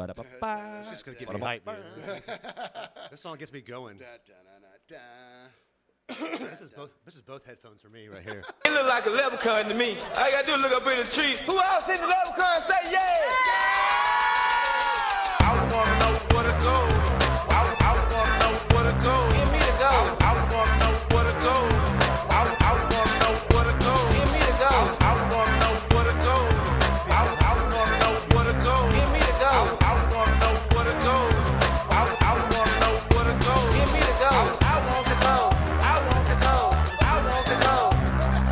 Ba-da-ba-ba. It's just going to get me hyped, man. This song gets me going. This is both headphones for me right here. It look like a leprechaun to me. All you gotta do is look up in the tree. Who else seen the leprechaun? Say yeah! I wanna know where to go. I wanna know where to go. Give me the go. I wanna know where to go. I wanna know where to go. Give me the go. I wanna know where to go. I wanna know where to go. Give me the go. I wanna know where to go. I wanna know where to go. Give me the go. I want to go. I want to go. I want to go.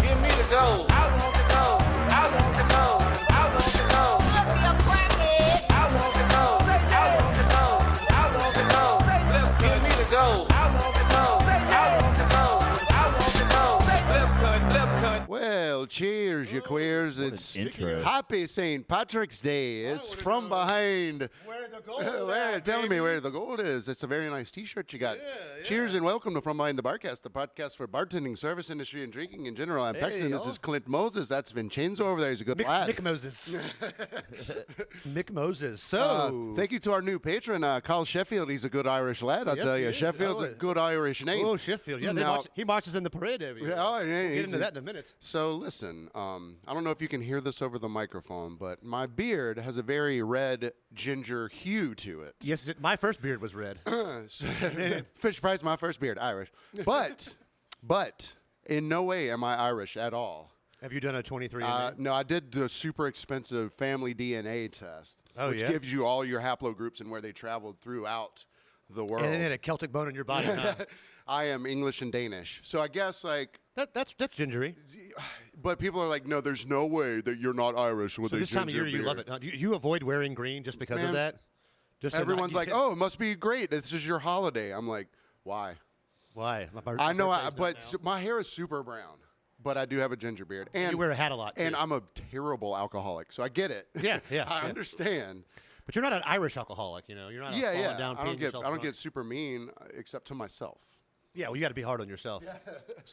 Give me the go. I want to go. I want to go. I want to go. Look, be a crackhead. I want to go. I want to go. I want to go. Give me the go. I want to go. I want to go. I want to go. Left cut. Well, cheers, you queers. It's intro. Happy St. Patrick's Day. It's from behind. Where the gold Telling me where the gold is. It's a very nice T-shirt you got. Cheers and welcome to From Behind the BarCast, the podcast for bartending, service industry, and drinking in general. I'm Paxton. This is Clint Moses. That's Vincenzo over there. He's a good lad. Mick Moses. Mick Moses. So, Thank you to our new patron, Kyle Sheffield. He's a good Irish lad. I'll Yes, tell he you. is. Sheffield's a good Irish name. oh, Sheffield. Yeah, Now- he marches in the parade every year. Yeah, We'll get he's into that in a minute. So listen, I don't know if you can hear this over the microphone, but my beard has a very red ginger hue to it. Yes, my first beard was red. Fish Price, my first beard, Irish. But in no way am I Irish at all. Have you done a 23? No, I did the super expensive family DNA test, Oh, which yeah? gives you all your haplogroups and where they traveled throughout the world. And then a Celtic bone in your body. Huh? I am English and Danish. So I guess like, That's gingery. but people are like, no, there's no way that you're not Irish with So a this time of ginger year, you love beard. it. Huh? Do you avoid wearing green just because Man, of that? Just so Everyone's not- like, oh, it must be great. This is your holiday. I'm like, why? Why? I know, birthday's but not now. my hair is super brown, but I do have a ginger beard. And You wear a hat a lot, And too. I'm a terrible alcoholic, so I get it. Yeah, yeah, I yeah. understand. But you're not an Irish alcoholic, you know. You're not Yeah, falling yeah. down. I don't peeing get yourself drunk. super mean, except to myself. Yeah, well, you got to be hard on yourself.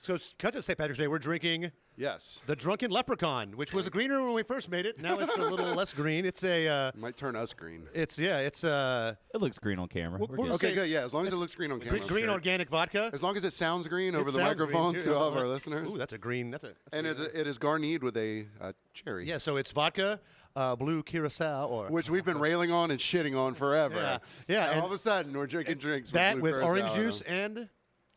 So, cut to St. Patrick's Day. We're drinking Yes. the Drunken Leprechaun, which was greener when we first made it. Now it's a little less green. It's a. Might turn us green. It's It looks green on camera. We're good. Okay, good. Yeah, as long as it looks green on camera. green organic vodka. As long as it sounds green over It the sounds microphone green, too. to all of our listeners. Ooh, that's a green. That's And it is garnied with a cherry. yeah. So it's vodka, blue curacao, or Which we've been railing on and shitting on forever. Yeah, yeah, And and all of a sudden, we're drinking drinks that with, with blue orange curacao in juice them. and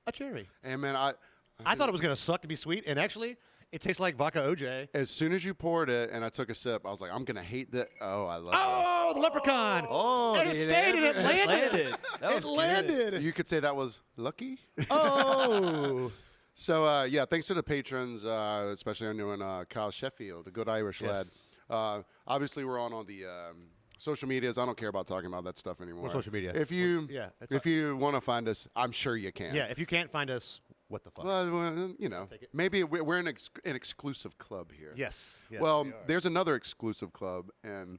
a cherry. And man, I thought it was gonna suck to be sweet, and actually, it tastes like vodka OJ. as soon as you poured it and I took a sip, I was like, I'm gonna hate that. Oh, I love Oh, the leprechaun! Oh, and it it stayed and it landed. That It was good. landed. it. You could say that was lucky. Oh, So yeah, thanks to the patrons, especially our new one, Kyle Sheffield, a good Irish Yes. lad. Obviously, we're on the social medias. I don't care about talking about that stuff anymore. What social media? If you yeah, it's if you want to find us, I'm sure you can. yeah. If you can't find us, what the fuck? Well, you know, Take it. maybe we're an exclusive club here. yes. Well, we are. there's another exclusive club, and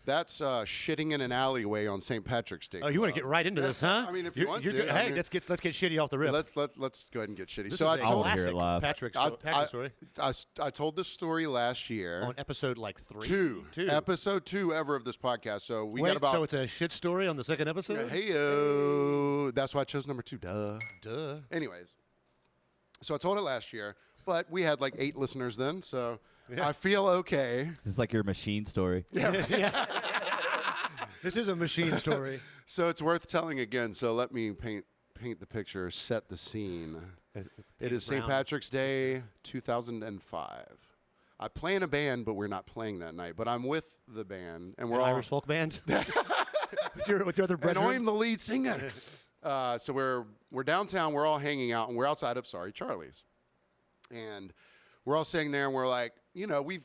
that's shitting in an alleyway on St. Patrick's Day. Oh, you want to get right into this, huh? I mean, if you want you're to, good. I Hey, mean- let's get shitty off the rip. Let's go ahead and get shitty. This So is I a I told wanna hear it classic live. Patrick story I told this story last year. on episode like 3. Two. Two. Episode 2 ever of this podcast. So we Wait, got about. so it's a shit story on the second episode? Hey, that's why I chose number 2. Duh. Duh. Anyways, so I told it last year, but we had like 8 listeners then, so I feel okay. It's like your machine story. This is a machine story. So it's worth telling again. So let me paint the picture, set the scene. It is St. brown. Patrick's Day, 2005. I play in a band, but we're not playing that night. But I'm with the band, and we're An all Irish folk band? with your other and brethren? I'm the lead singer. So we're downtown. We're all hanging out, and we're outside of Sorry Charlie's, and we're all sitting there, and we're like, you know, we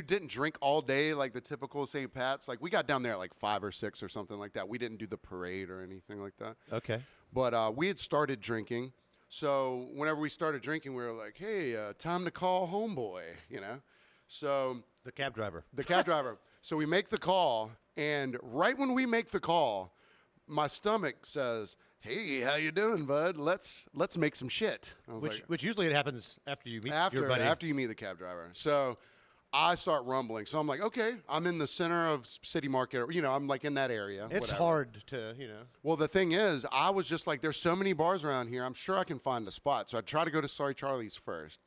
didn't drink all day like the typical St. Pat's. Like we got down there at like 5 or 6 or something like that. We didn't do the parade or anything like that. Okay. But we had started drinking. So whenever we started drinking, we were like, hey, time to call homeboy, you know. So The cab driver. the cab driver. So we make the call, and right when we make the call, my stomach says, hey, how you doing, bud? Let's make some shit. I was like, Which usually it happens after you meet your buddy. after you meet the cab driver. So I start rumbling. So I'm like, okay, I'm in the center of City Market. I'm like in that area. It's whatever. hard to, Well, the thing is, I was just like, there's so many bars around here. I'm sure I can find a spot. So I try to go to Sorry Charlie's first.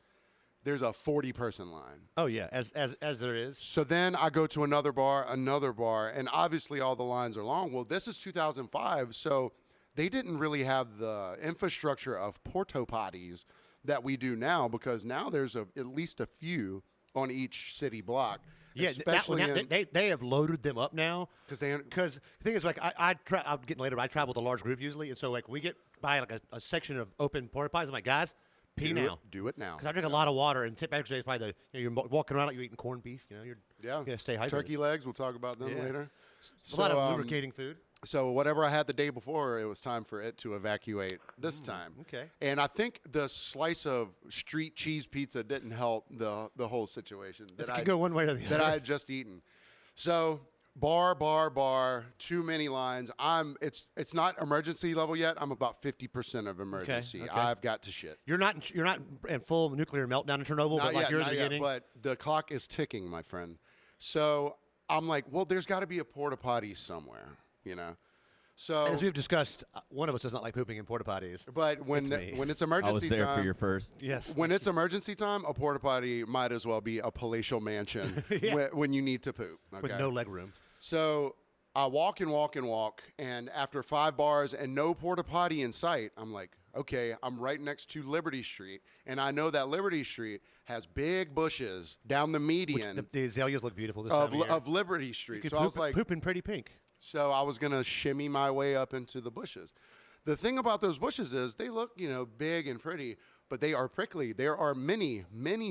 There's a 40-person line. Oh, yeah, as there is. So then I go to another bar, and obviously all the lines are long. Well, this is 2005, so they didn't really have the infrastructure of porta potties that we do now, because now there's at least a few on each city block. Yeah, especially they have loaded them up now. because Because the thing is, like, I'm getting later, but I travel with a large group usually, and so like we get by like a section of open porta potties. I'm like, guys, pee now. Do it now. Because I drink a lot of water, and tip exercise is probably you're walking around like you're eating corned beef. You're gonna stay hydrated. Turkey legs. We'll talk about them Yeah. later. A lot of lubricating food. So whatever I had the day before, it was time for it to evacuate this time. Okay. And I think the slice of street cheese pizza didn't help the whole situation. It could go one way or the that other. I had just eaten. So bar, too many lines. It's not emergency level yet. I'm about 50% of emergency. Okay. I've got to shit. You're not in full nuclear meltdown in Chernobyl, but like you're in the beginning. But the clock is ticking, my friend. So I'm like, well, there's got to be a porta potty somewhere, So, As we've discussed, one of us does not like pooping in porta potties. but when me. it's I emergency was there time, for your first. Yes. when it's emergency time, a porta potty might as well be a palatial mansion when you need to poop. Okay? With no leg room. So I walk, and after 5 bars and no porta potty in sight, I'm like, okay, I'm right next to Liberty Street, and I know that Liberty Street has big bushes down the median The azaleas look beautiful this time of year. of Liberty Street. You So could I was like, poop in pretty pink. so I was gonna shimmy my way up into the bushes. The thing about those bushes is they look, big and pretty, but they are prickly. There are many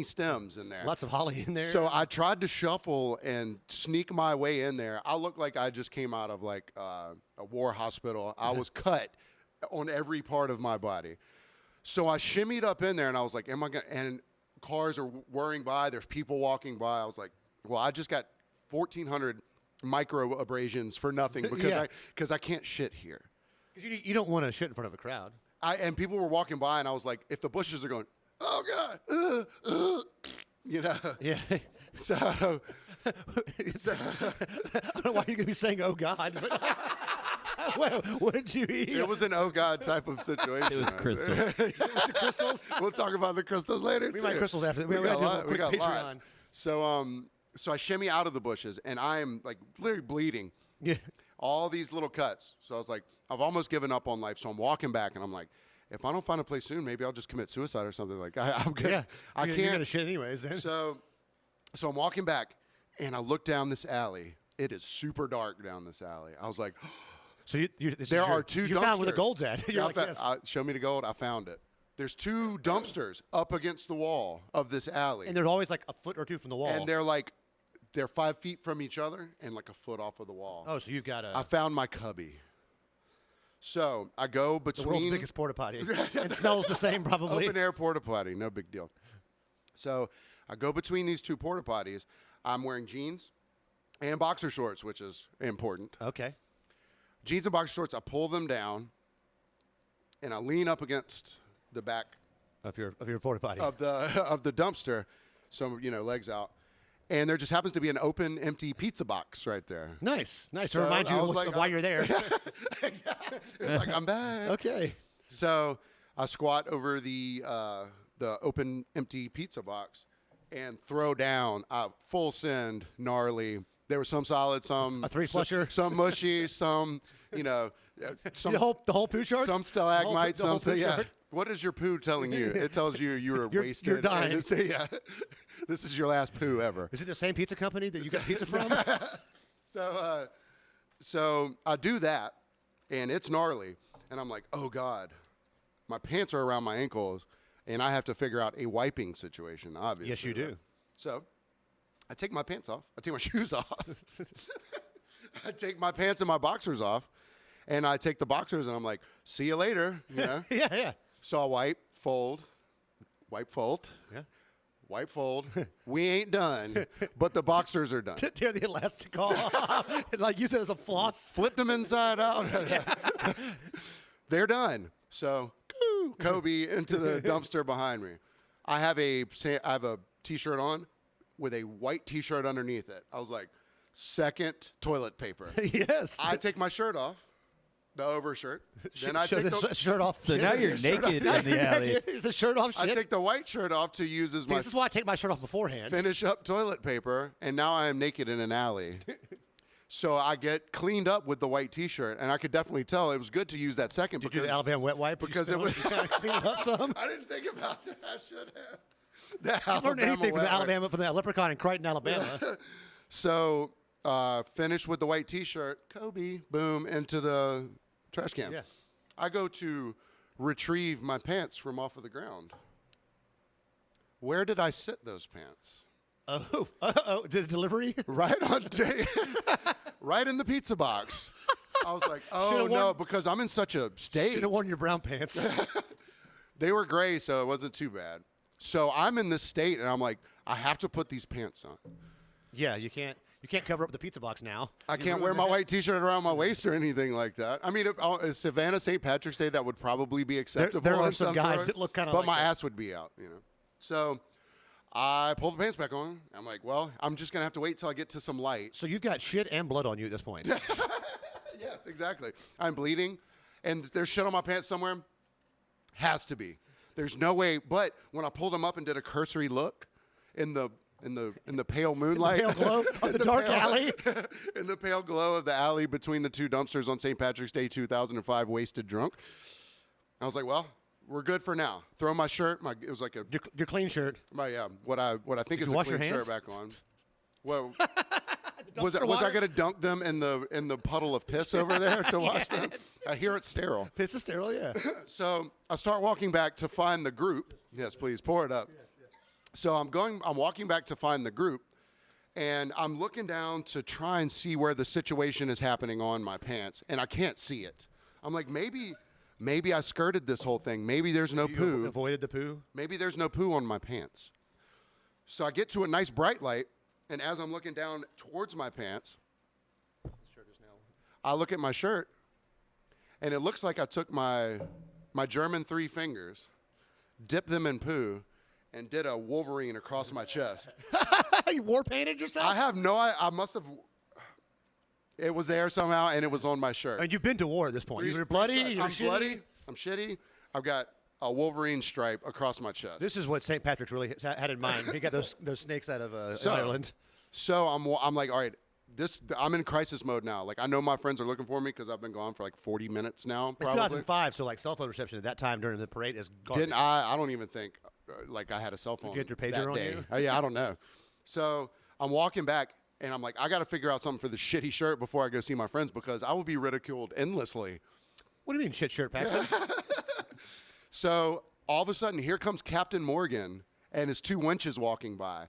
stems in there. Lots of holly in there. So I tried to shuffle and sneak my way in there. I looked like I just came out of like a war hospital. I was cut on every part of my body. So I shimmied up in there, and I was like, am I gonna? And cars are whirring by. There's people walking by. I was like, well, I just got 1,400 micro abrasions for nothing because I can't shit here. Because you don't want to shit in front of a crowd. And people were walking by, and I was like, if the bushes are going, oh God, Yeah. So, I don't know why you're going to be saying, oh, God. Well, what did you eat? it was an oh God type of situation. It was crystals. The crystals? We'll talk about the crystals later. We too. might crystals after. We got, gotta do a we got quick lots. Patreon. So I shimmy out of the bushes, and I am like literally bleeding. Yeah. All these little cuts. So I was like, I've almost given up on life. So I'm walking back, and I'm like, if I don't find a place soon, maybe I'll just commit suicide or something. Like I'm good. Yeah. I You're can't. going to shit anyways then. So I'm walking back, and I look down this alley. It is super dark down this alley. I was like, So there are 2 dumpsters. You found where the gold's at. You're I like, yes. show me the gold. I found it. There's 2 dumpsters up against the wall of this alley. And there's always like a foot or 2 from the wall. And they're 5 feet from each other and like a foot off of the wall. Oh, so you've got I found my cubby. So I go the world's between biggest porta potty. And smells the same probably. open air porta potty, no big deal. So I go between these 2 porta potties. I'm wearing jeans and boxer shorts, which is important. Okay. Jeans and boxer shorts. I pull them down, and I lean up against the back Of your porta potty. of the dumpster, so legs out, and there just happens to be an open, empty pizza box right there. Nice. So to remind you I was of like, why you're there. Exactly. It's like I'm back. Okay. So I squat over the open, empty pizza box and throw down full send, gnarly. There was some solid, some A 3-flusher? some mushy, some some The whole poo chart? some stalagmite, the whole some poo yeah. chart? What is your poo telling you? It tells you you were wasted. you're dying. And it's, yeah, this is your last poo ever. Is it the same pizza company that you got pizza from? So I do that, and it's gnarly, and I'm like, oh God, my pants are around my ankles, and I have to figure out a wiping situation. Obviously, Yes, you do. right? So I take my pants off. I take my shoes off. I take my pants and my boxers off, and I take the boxers, and I'm like, see you later. Yeah. So I wipe, fold, Yeah. wipe, fold. We ain't done, but the boxers are done. Tear the elastic off. And like use it as a floss. Flipped them inside out. They're done. So Kobe into the dumpster behind me. I have a T-shirt on. with a white T-shirt underneath it. I was like, second toilet paper. Yes. I take my shirt off, the overshirt. Then I Show take the the shirt off. So now you're naked in the alley. Is the shirt off? I Shit. take the white shirt off to use as See, my this is why I take my shirt off beforehand. finish up toilet paper, and now I am naked in an alley. So I get cleaned up with the white T-shirt, and I could definitely tell it was good to use that second. Did you do the Alabama wet wipe? because it was. Clean up some. I didn't think about that. I should have. I learned anything from wet wipe. the Leprechaun in Crichton, Alabama. So finish with the white T-shirt. Kobe, boom, into the trash can. Yeah. I go to retrieve my pants from off of the ground. Where did I sit those pants? Oh, did a delivery? Right on day, right in the pizza box. I was like, oh Should've no, worn- because I'm in such a state. Should have worn your brown pants. They were gray, so it wasn't too bad. So I'm in this state, and I'm like, I have to put these pants on. Yeah, you can't cover up the pizza box now. I can't wear my white T-shirt around my waist or anything like that. I mean, Savannah St. Patrick's Day, that would probably be acceptable. there are in some guys sort. that look kinda but like my that. ass would be out, So I pull the pants back on. I'm like, well, I'm just gonna have to wait till I get to some light. So you've got shit and blood on you at this point. Yes, exactly. I'm bleeding, and there's shit on my pants somewhere. Has to be. There's no way. But when I pulled them up and did a cursory look in the pale moonlight, pale glow of the dark alley, in the pale glow of the alley between the two dumpsters on St. Patrick's Day 2005, wasted drunk, I was like, well, we're good for now. Throw my shirt. It was like your clean shirt. what I think Did is you a wash your clean hands? shirt back on. Well. Was I water? going to dunk them in the puddle of piss over there to wash them? I hear it's sterile. Piss is sterile, yeah. So I start walking back to find the group. Yes, please pour it up. Yes. So I'm walking back to find the group, and I'm looking down to try and see where the situation is happening on my pants, and I can't see it. I'm like, maybe I skirted this whole thing. Maybe there's no You poo. avoided the poo. Maybe there's no poo on my pants. So I get to a nice bright light, and as I'm looking down towards my pants, I look at my shirt, and it looks like I took my German 3 fingers, dipped them in poo, and did a Wolverine across my chest. You war painted yourself? I have I must have. It was there somehow, and it was on my shirt. And you've been to war at this point. You were bloody. You were I'm shitty. bloody. I'm shitty. I've got a Wolverine stripe across my chest. This is what St. Patrick's really had in mind. He got those snakes out of Ireland. So I'm like, all right, I'm in crisis mode now. Like, I know my friends are looking for me because I've been gone for like 40 minutes now, probably. 2005, so like cell phone reception at that time during the parade is garbage. I don't even think like I had a cell phone. You get your pager that on day. you? Yeah, I don't know. So I'm walking back, and I'm like, I got to figure out something for the shitty shirt before I go see my friends because I will be ridiculed endlessly. What do you mean shit shirt, Paxton? So all of a sudden, here comes Captain Morgan and his 2 wenches walking by.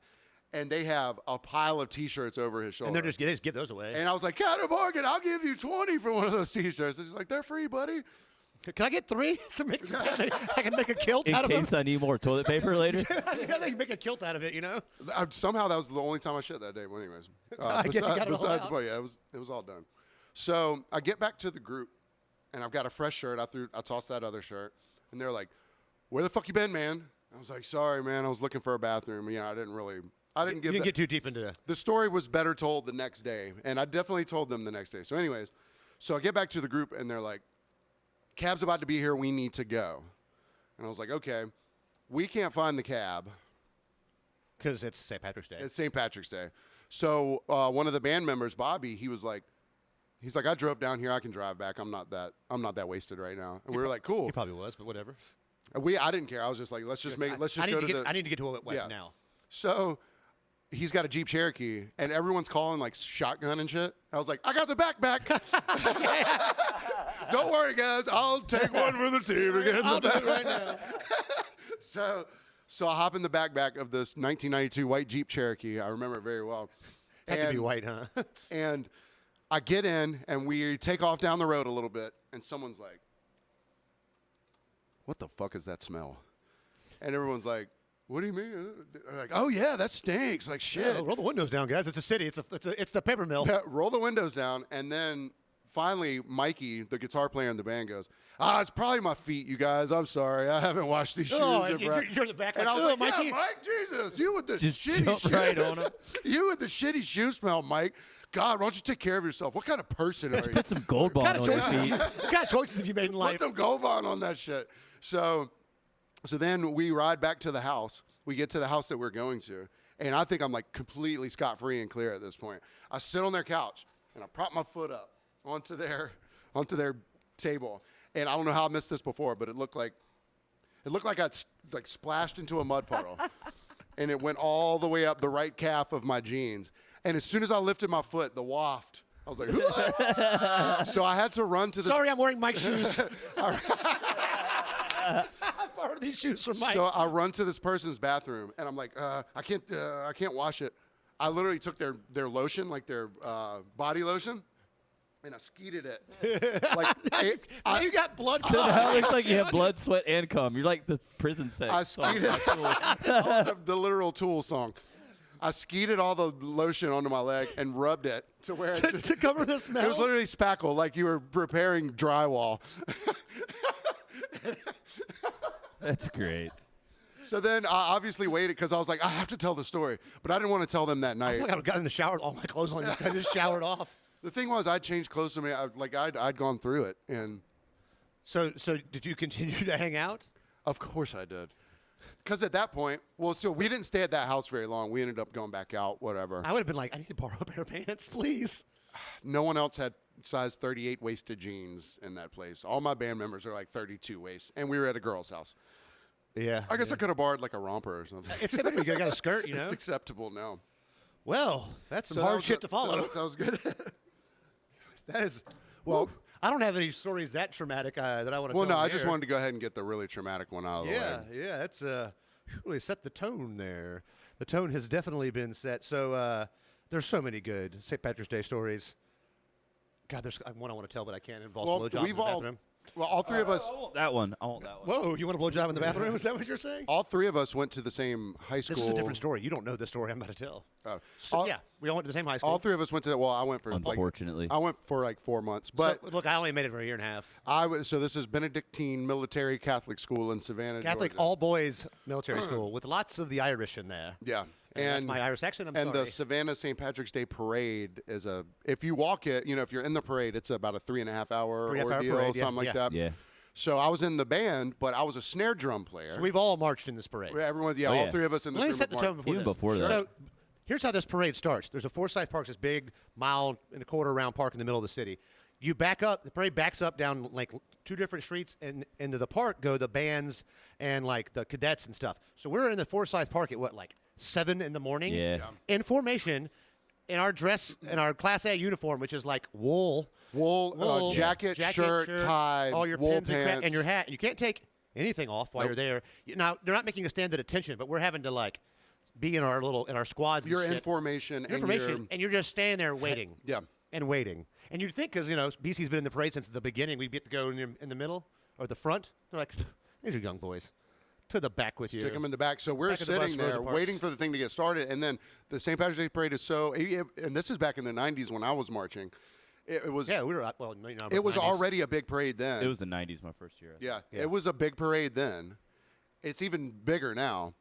And they have a pile of T-shirts over his shoulder. And they just give those away. And I was like, Captain Morgan, I'll give you 20 for one of those T-shirts. And she's like, they're free, buddy. Can I get 3? I can make a kilt In out of them. case I need more toilet paper later. I can make a kilt out of it, Somehow that was the only time I shit that day. Well, anyways. I guess you got it all besides, out. but yeah, it was all done. So I get back to the group, and I've got a fresh shirt. I tossed that other shirt. And they're like, where the fuck you been, man? I was like, sorry, man. I was looking for a bathroom. I didn't get too deep into it. The story was better told the next day, and I definitely told them the next day. So anyways, so I get back to the group, and they're like, cab's about to be here. We need to go. And I was like, okay, we can't find the cab. Because it's St. Patrick's Day. It's St. Patrick's Day. So one of the band members, Bobby, he's like, I drove down here. I can drive back. I'm not that wasted right now. And we were like, cool. He probably was, but whatever. I didn't care. I was just like, let's just go to the. I need to get to a wet Yeah. now. So he's got a Jeep Cherokee, and everyone's calling like shotgun and shit. I was like, I got the backpack. Don't worry, guys. I'll take one for the team again. I'll do it right now. So I hop in the backpack of this 1992 white Jeep Cherokee. I remember it very well. Had to be white, huh? And I get in, and we take off down the road a little bit, and someone's like, what the fuck is that smell? And everyone's like, what do you mean? They're like, oh yeah, that stinks. Like shit. Yeah, roll the windows down, guys. It's a city. It's the paper mill. Yeah, roll the windows down, and then finally, Mikey, the guitar player in the band, goes, it's probably my feet, you guys. I'm sorry. I haven't washed these shoes. And in forever." you're in the back. And like, I was like, Mikey. yeah, Mike, Jesus, you with the Just shitty jump shoes. right on him. You with the shitty shoe smell, Mike. God, why don't you take care of yourself? What kind of person are you? Put some gold bond on your feet. What kind of choices have you made in Put life? some gold bond on that shit. So then we ride back to the house. We get to the house that we're going to. And I think I'm like completely scot-free and clear at this point. I sit on their couch and I prop my foot up onto their table. And I don't know how I missed this before, but it looked like I'd like splashed into a mud puddle. And it went all the way up the right calf of my jeans. And as soon as I lifted my foot, the waft, I was like, so I had to run to the. Sorry, I'm wearing Mike's shoes. I borrowed these shoes from Mike. So I run to this person's bathroom, and I'm like, I can't wash it. I literally took their lotion, like their body lotion, and I skeeted it. Like you got blood. So now it looks like you have blood, sweat, and cum. You're like the prison sex. I skeeted the literal Tool song. I skeeted all the lotion onto my leg and rubbed it to where to cover the smell. It was literally spackle, like you were repairing drywall. That's great. So then I obviously waited because I was like, I have to tell the story. But I didn't want to tell them that night. I got in the shower with all my clothes on. I just showered off. The thing was, I changed clothes to me. I'd gone through it. And So did you continue to hang out? of course I did. Because at that point, so we didn't stay at that house very long. We ended up going back out, whatever. I would have been like, I need to borrow a pair of pants, please. No one else had size 38 waisted jeans in that place. All my band members are like 32 waist. And we were at a girl's house. Yeah. I guess I could have borrowed like a romper or something. It's better you got a skirt, you know? It's acceptable now. Well, that's some So that hard was shit to follow. That was good. That is, well, I don't have any stories that traumatic that I want to Well, tell no, on I just here. wanted to go ahead and get the really traumatic one out of the way. Yeah, that's really set the tone there. The tone has definitely been set. So there's so many good St. Patrick's Day stories. God, there's one I want to tell, but I can't involve Well, blowjob in we've the all, bathroom. well, all three of us, I want that one. Whoa, you want a blowjob in the bathroom? Is that what you're saying? all three of us went to the same high school. This is a different story. You don't know the story I'm about to tell. Oh. So, all, yeah, we all went to the same high school. all three of us went to. Well, I went for Unfortunately. I went for like 4 months, but So, look, I only made it for a year and a half. so this is Benedictine Military Catholic School in Savannah, Catholic Georgia. all-boys military school with lots of the Irish in there. Yeah. And that's my Irish accent. I'm and sorry. the Savannah St. Patrick's Day Parade is if you walk it, if you're in the parade, it's about a 3.5 hour 3.5 hour ordeal, parade, yeah, something like yeah. that. Yeah. So I was in the band, but I was a snare drum player. So we've all marched in this parade. Everyone, Oh, all yeah. three of us in this Let me room set the have tone marched. before Even this. before that. So here's how this parade starts. There's a Forsyth Park, this big mile and a quarter round park in the middle of the city. You back up, the parade backs up down like two different streets, and into the park go the bands and like the cadets and stuff. So we're in the Forsyth Park at what, like 7 in the morning? Yeah. In formation, in our dress, in our Class A uniform, which is like wool, Jacket, shirt, tie, all your wool pins pants. and your hat. You can't take anything off while Nope. you're there. Now they're not making a stand at attention, but we're having to like be in our squads. You're and in shit. formation. And you're just standing there waiting. Yeah. And waiting. And you'd think, because BC's been in the parade since the beginning, we'd get to go in the middle or the front. They're like, these are young boys. To the back with you. Stick them in the back. So we're Back of the bus, sitting Rosa there Parks. waiting for the thing to get started. And then the St. Patrick's Day Parade is and this is back in the 90s when I was marching. It was Yeah, we were, well, maybe not it was 90s. already a big parade then. It was the 90s, my first year. Yeah, Yeah. it was a big parade then. It's even bigger now.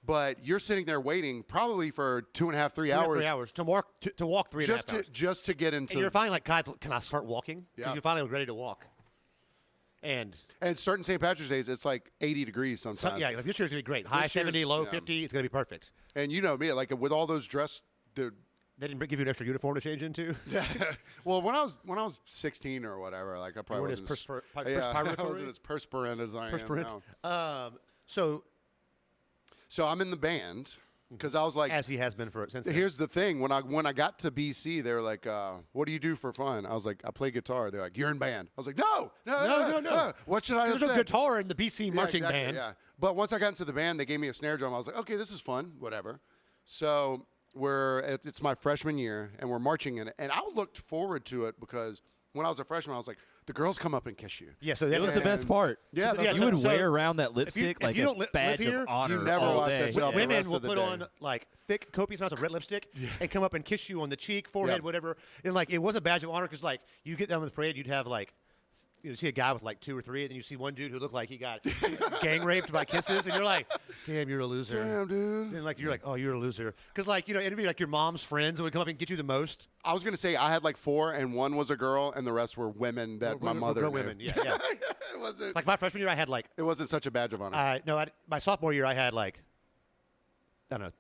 But you're sitting there waiting probably for 2.5, 3 hours. 3 hours to walk 3.5 hours. Just to get into. And you're finally like, God, can I start walking? 'Cause Yeah. you're finally ready to walk. And certain St. Patrick's Days, it's like 80 degrees sometimes. yeah, like this year's gonna be great. High This year's- 70, low yeah. 50. It's gonna be perfect. And you know me, like with all those dress, dude. They didn't give you an extra uniform to change into. Well, when I was 16 or whatever, like I probably weren't as wasn't I wasn't as perspirant as I am now. So So I'm in the band because I was like, as he has been since then. here's the thing. When I got to BC, they were like, what do you do for fun? I was like, I play guitar. They're like, you're in band. I was like, no. What should I have There's no said? guitar in the BC marching exactly, band. Yeah. But once I got into the band, they gave me a snare drum. I was like, okay, this is fun, whatever. So it's my freshman year, and we're marching in it. And I looked forward to it because when I was a freshman, I was like, the girls come up and kiss you. Yeah, so It that's was the best part. Yeah, Yeah, You so- would so wear around that if lipstick you like don't a live badge here, of honor. you never all wash day. that shit off. the Women rest will of the put day. on like thick, copious amounts of red lipstick and come up and kiss you on the cheek, forehead, Yeah. whatever. And like it was a badge of honor because like you get down with the parade, you'd have like. You see a guy with like 2 or 3, and then you see one dude who looked like he got gang raped by kisses, and you're like, "Damn, you're a loser." Damn, dude. And like you're like, "Oh, you're a loser," because like it'd be like your mom's friends that would come up and get you the most. I was gonna say I had like 4, and one was a girl, and the rest were women that my mother Girl knew. women, yeah. It wasn't. Like my freshman year, I had like It wasn't such a badge of honor. my sophomore year, I had like I don't know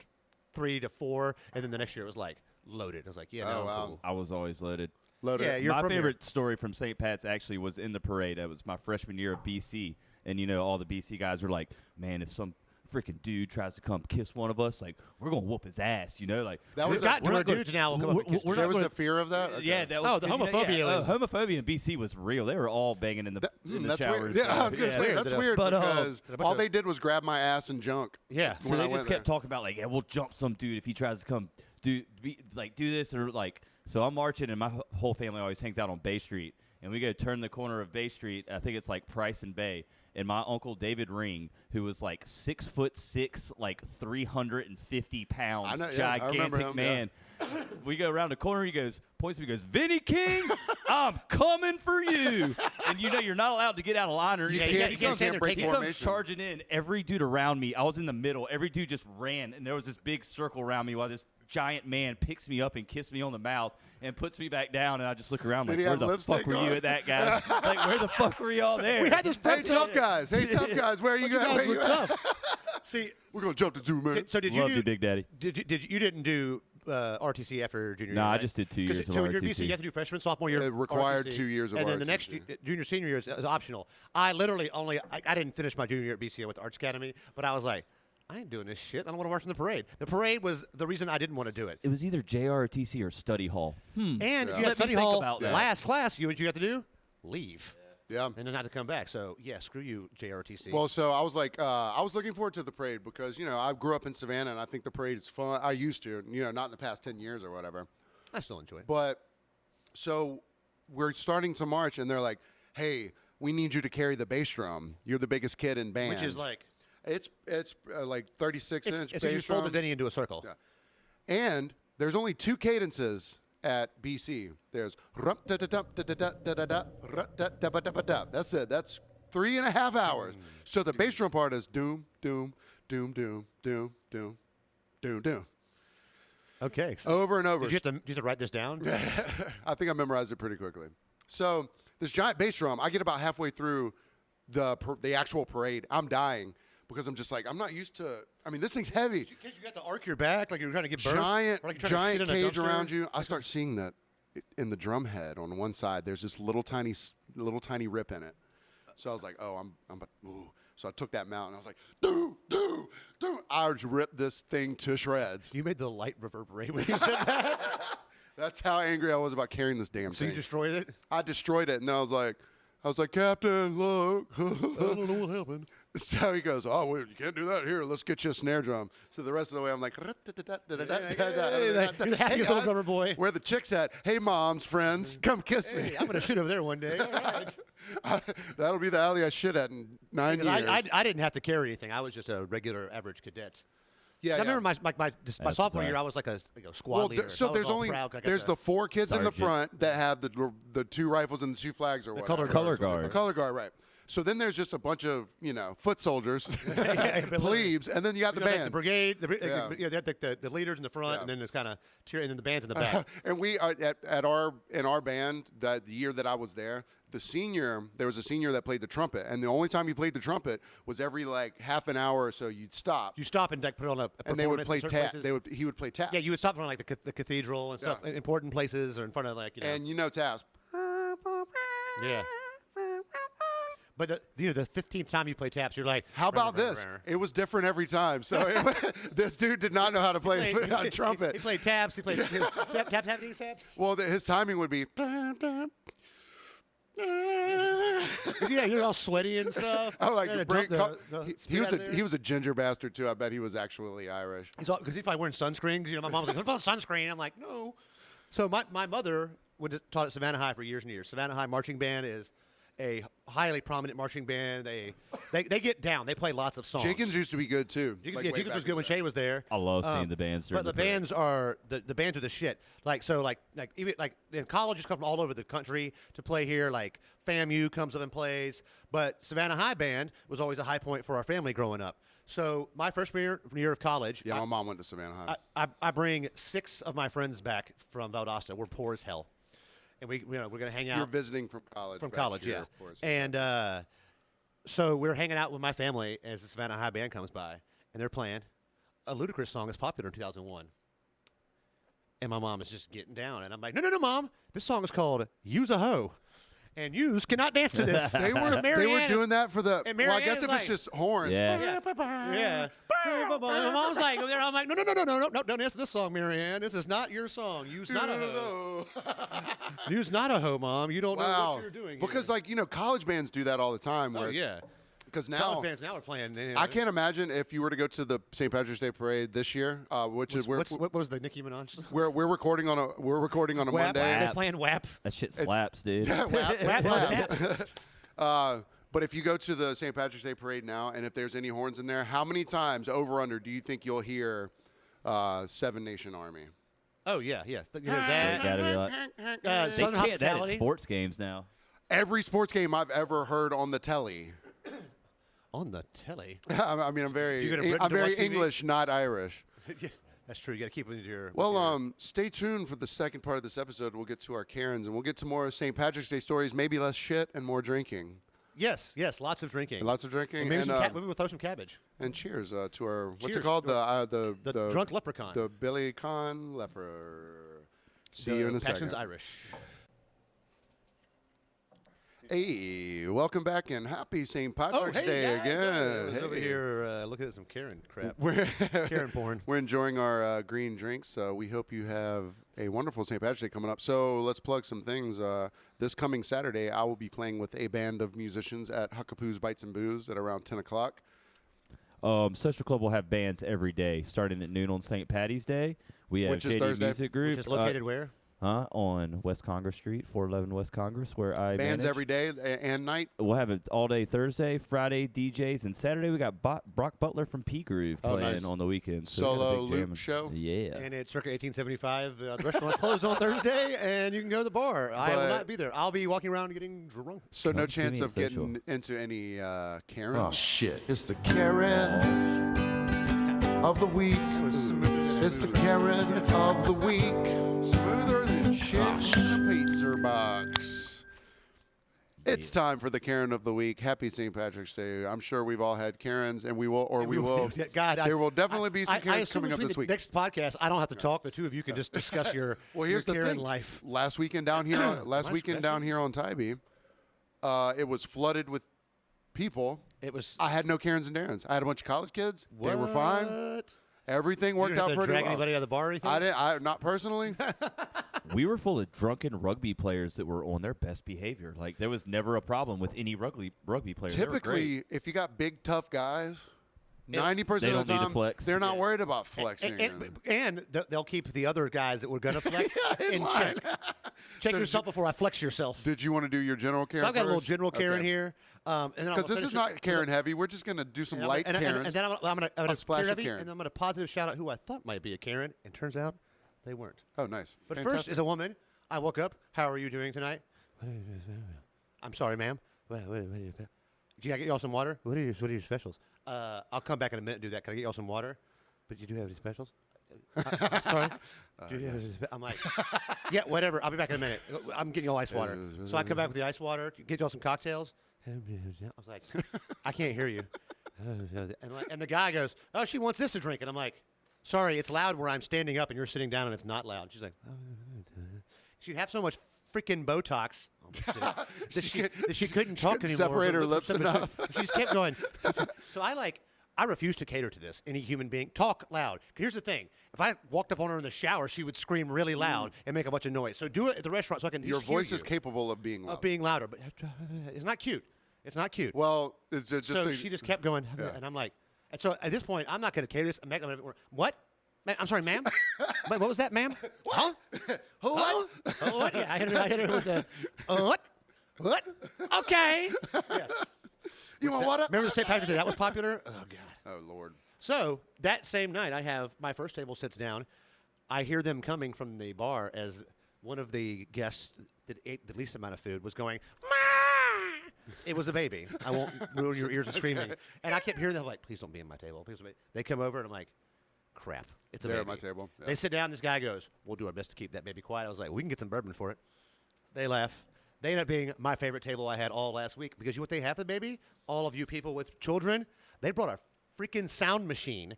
3 to 4, and then the next year it was like loaded. I was like, "Yeah, Oh, no, I'm wow. cool." I was always loaded. Loaded. Yeah, you're My from here. favorite story from St. Pat's actually was in the parade. It was my freshman year of BC, and all the BC guys were like, "Man, if some freaking dude tries to come kiss one of us, like we're gonna whoop his ass," Like That was We've got we're to not where gonna- dudes now will come up and kiss we're you. There not was gonna- a fear of that. Okay. Yeah, that was. Oh, the 'cause homophobia was- homophobia in BC was real. They were all banging in the That's showers. weird. Yeah, I was gonna say Weird, that's though. weird But, because But, all they did was grab my ass and junk. Yeah. So when I they went just kept there. talking about like, yeah, we'll jump some dude if he tries to come do this or like. So I'm marching, and my whole family always hangs out on Bay Street, and we go turn the corner of Bay Street. I think it's like Price and Bay, and my uncle David Ring, who was like 6'6", like 350 pounds, I know, yeah, I remember gigantic him, man. We go around the corner. He goes, points to me, goes, "Vinny King, I'm coming for you." And you're not allowed to get out of line or You anything. can't break He comes formation. charging in. Every dude around me, I was in the middle. Every dude just ran, and there was this big circle around me while this giant man picks me up and kisses me on the mouth and puts me back down, and I just look around Did like, he where have the lipstick fuck were on? you at that, guys? Like, where the fuck were y'all there? We had this Hey, tough guys. Hey, tough guys. Where are you You going? guys Where were you at? tough. See, We're gonna jump the zoo, man. so did Love you you, do? Big Daddy. You didn't do RTC after junior year? Nah, I right? just did 2 'Cause years of so when you're RTC. BC, you have to do freshman, sophomore year. It required RTC, 2 years of and then the next RTC. junior, senior year is optional. I literally I didn't finish my junior year at BC. I went to Arts Academy, but I was like, I ain't doing this shit. I don't want to watch in the parade. The parade was the reason I didn't want to do it. It was either JRTC or study hall. And if Yeah. you Let had me study think hall about that. last class, what you have to do? Leave. Yeah. And then not to come back. So yeah, screw you, JRTC. Well, so I was like, I was looking forward to the parade because I grew up in Savannah and I think the parade is fun. I used to, not in the past 10 years or whatever. I still enjoy it. But so we're starting to march and they're like, "Hey, we need you to carry the bass drum. You're the biggest kid in band." Which is like it's like 36 inch it's bass you fold the drum. Denny into a circle. Yeah. And there's only 2 cadences at BC. There's that's it. That's 3.5 hours. So the bass drum part is doom, doom, doom, doom, doom, doom, doom, doom. Okay. Over and over. Did you have to write this down? I think I memorized it pretty quickly. So this giant bass drum, I get about halfway through the actual parade. I'm dying because I'm just like, I'm not used to. I mean, this thing's heavy. Because you got to arc your back like you're trying to get burnt. Giant, or like you're trying to giant shit in a cage dumpster. around you. I start seeing that in the drum head on one side. There's this little tiny rip in it. So I was like, oh, I'm about, ooh. So I took that mount and I was like, do. I just ripped this thing to shreds. You made the light reverberate when you said that. That's how angry I was about carrying this damn So thing. you destroyed it? I destroyed it, and I was like, Captain, look. I don't know what happened. So he goes, oh, well, you can't do that. Here, let's get you a snare drum. So the rest of the way, I'm like, You're the happiest little drummer boy. Where the chick's at? Hey, moms, friends, come kiss me. Hey, I'm going to shit over there one day. All right. That'll be the alley I shit at in 9 years. I didn't have to carry anything. I was just a regular average cadet. yeah, 'Cause I yeah. remember my sophomore bizarre. year, I was like a squad Well, leader. so I was there's all only proud 'cause I got there's the 4 kids in the Sergeant. front that have the 2 rifles and the 2 flags or whatever. color guard. A color guard, right? So then there's just a bunch of foot soldiers, plebes, and then you got the You know, like band. the brigade, Yeah. they had the leaders in the front, Yeah. and then there's kind of and then the bands in the back. And we are in our band the year that I was there. There was a senior that played the trumpet, and the only time he played the trumpet was every like half an hour or so. You'd stop, You stop and like, put on a and they would performance play in certain tap. places. He would play tap. Yeah, you would stop on like the cathedral and stuff, Yeah. important places, or in front of like and taps. yeah. But the 15th time you play taps, you're like, How about this? It was different every time. So this dude did not know how to play a trumpet. He played taps. He played tap these taps. Well, his timing would be. Yeah, you're all sweaty and stuff. Oh, like Trying to break. dump the he spit was out of he was a ginger bastard too. I bet he was actually Irish. Because he's probably wearing sunscreen. 'Cause, my mom's like, "What about sunscreen?" I'm like, "No." So my mother taught at Savannah High for years and years. Savannah High Marching Band is a highly prominent marching band. They get down. They play lots of songs. Jenkins used to be good too. Jenkins was good when Shay was there. I love seeing the bands. But the bands are the shit. Like even in colleges come from all over the country to play here. Like FAMU comes up and plays. But Savannah High Band was always a high point for our family growing up. So my first year of college. Yeah, my mom went to Savannah High. I bring 6 of my friends back from Valdosta. We're poor as hell. And we're going to hang out. You're visiting from college. From college, here, yeah. of course. And so we're hanging out with my family as the Savannah High Band comes by, and they're playing a Ludacris song that's popular in 2001. And my mom is just getting down, and I'm like, no, Mom. This song is called "Use a Hoe," and yous cannot dance to this. They were doing that for the. Well, I guess if it's just horns. Yeah. Yeah. My mom's like, I'm like, no, don't dance to this song, Marianne. This is not your song. Use not a hoe. Use not a hoe, Mom. You don't know what you're doing. Because here. college bands do that all the time. Oh yeah. Because now College bands now are playing. I can't imagine if you were to go to the St. Patrick's Day parade this year, which is what was the Nicki Minaj? we're recording on a WAP. Monday. They're playing WAP. That shit slaps, dude. But if you go to the St. Patrick's Day parade now, and if there's any horns in there, how many times over under do you think you'll hear Seven Nation Army? Oh yeah, yes. You hear They that? gotta be like, they Southern chant that at Hospitality. sports games now. Every sports game I've ever heard on the telly. On the telly. I mean, I'm Do you go to very, Britain I'm to very watch TV? English, not Irish. Yeah, that's true. You got to keep it with your. Well, stay tuned for the second part of this episode. We'll get to our Karens, and we'll get to more St. Patrick's Day stories, maybe less shit and more drinking. Yes, lots of drinking. And lots of drinking. Maybe, and, maybe we'll throw some cabbage. and cheers to our, what's it Cheers. called? The Drunk Leprechaun. The Billy Con Leper. See you in a Paxton second. Irish. Hey, welcome back and happy St. Patrick's Day guys. again. I was over here looking at some Karen crap. We're Karen porn. We're enjoying our green drinks. We hope you have a wonderful St. Patrick's Day coming up. So let's plug some things. This coming Saturday, I will be playing with a band of musicians at Huckapoo's Bites and Booze at around 10 o'clock. Social Club will have bands every day, starting at noon on St. Patty's Day. We have Which is JD Thursday. Music Group. Which is located where? On West Congress Street, 411 West Congress, where I Bands manage. every day and night. We'll have it all day Thursday, Friday DJs, and Saturday we got Brock Butler from P Groove playing nice. on the weekend. So we got a Solo big loop jam. show? Yeah. And it's circa 1875. The restaurant's closed on Thursday, and you can go to the bar. I will But- not be there. I'll be walking around getting drunk. So no Come see chance me of at Social. getting into any Karen. Oh shit! It's the Karen of the week. It's the Karen of the week. Smoother than shit in the pizza box. It's time for the Karen of the week. Happy St. Patrick's Day. I'm sure we've all had Karens, and we will. God, there will definitely be some I Karens assume coming up between this the week. Next podcast, I don't have to talk. The two of you can just discuss your Well, here's your the Karen thing. life. Last weekend down here, on Tybee, it was flooded with people. It was. I had no Karens and Darrens. I had a bunch of college kids. They were fine. What? Everything You worked didn't out have to pretty drag well. anybody out of the bar or anything? I didn't. Not personally. We were full of drunken rugby players that were on their best behavior. Like, there was never a problem with any rugby players. They were great. Typically, if you got big, tough guys, 90% They of don't the need to time, flex. they're not worried about flexing. And they'll keep the other guys that were going to flex in line. check. Check So yourself before I flex yourself. Did you want to do your general Karen So I've got a little first? general Karen Okay. here. Because this is not Karen heavy. We're just going to do some light Karens. And then I'm going A to splash of heavy, Karen. and then I'm going to positive shout out who I thought might be a Karen, and turns out they weren't. Oh, nice. But Fantastic. first, as a woman, I woke up. How are you doing tonight? I'm sorry, ma'am. What do you? Can I get y'all some water? What are your specials? I'll come back in a minute and do that. Can I get y'all some water? But you do have any specials? I'm sorry. Do you have any I'm like, yeah, whatever. I'll be back in a minute. I'm getting y'all ice water. So I come back with the ice water. Get y'all some cocktails. I was like, I can't hear you. And the guy goes, oh, she wants this to drink. And I'm like, sorry, it's loud where I'm standing up and you're sitting down and it's not loud. She's like, she have so much freaking Botox that she couldn't talk couldn't anymore. separate her lips enough. She just kept going. So I refuse to cater to this. Any human being, talk loud. Here's the thing: if I walked up on her in the shower, she would scream really loud and make a bunch of noise. So do it at the restaurant so I can. Your just hear voice is you. capable of being loud. Of being louder, but it's not cute. It's not cute. Well, it's just so she just kept going, and I'm like, and so at this point, I'm not going to cater this. I'm not going to. What? I'm sorry, ma'am. Wait, what was that, ma'am? Huh? What? Oh, what? Yeah, I hit her with the what? What? Okay. Yes. You want water? Remember the St. Patrick's Day? That was popular. Oh God. Oh Lord. So that same night, I have my first table sits down. I hear them coming from the bar as one of the guests that ate the least amount of food was going, "Ma!" It was a baby. I won't ruin your ears with screaming. And I kept hearing them like, please don't be in my table. Please don't be. They come over and I'm like, crap. It's a They're baby. at my table. Yeah. They sit down. This guy goes, we'll do our best to keep that baby quiet. I was like, we can get some bourbon for it. They laugh. They end up being my favorite table I had all last week because you know what they have for the baby? All of you people with children, they brought a freaking sound machine